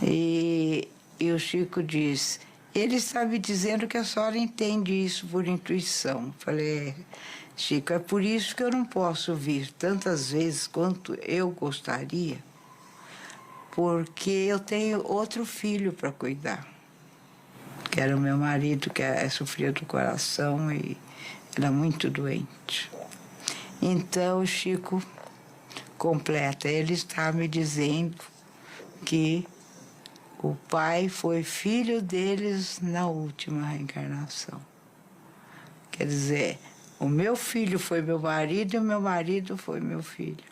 E o Chico diz: ele está me dizendo que a senhora entende isso por intuição. Falei: Chico, é por isso que eu não posso vir tantas vezes quanto eu gostaria, porque eu tenho outro filho para cuidar, que era o meu marido, que sofria do coração e era muito doente. Então o Chico completa: ele está me dizendo que o pai foi filho deles na última reencarnação. Quer dizer, o meu filho foi meu marido e o meu marido foi meu filho.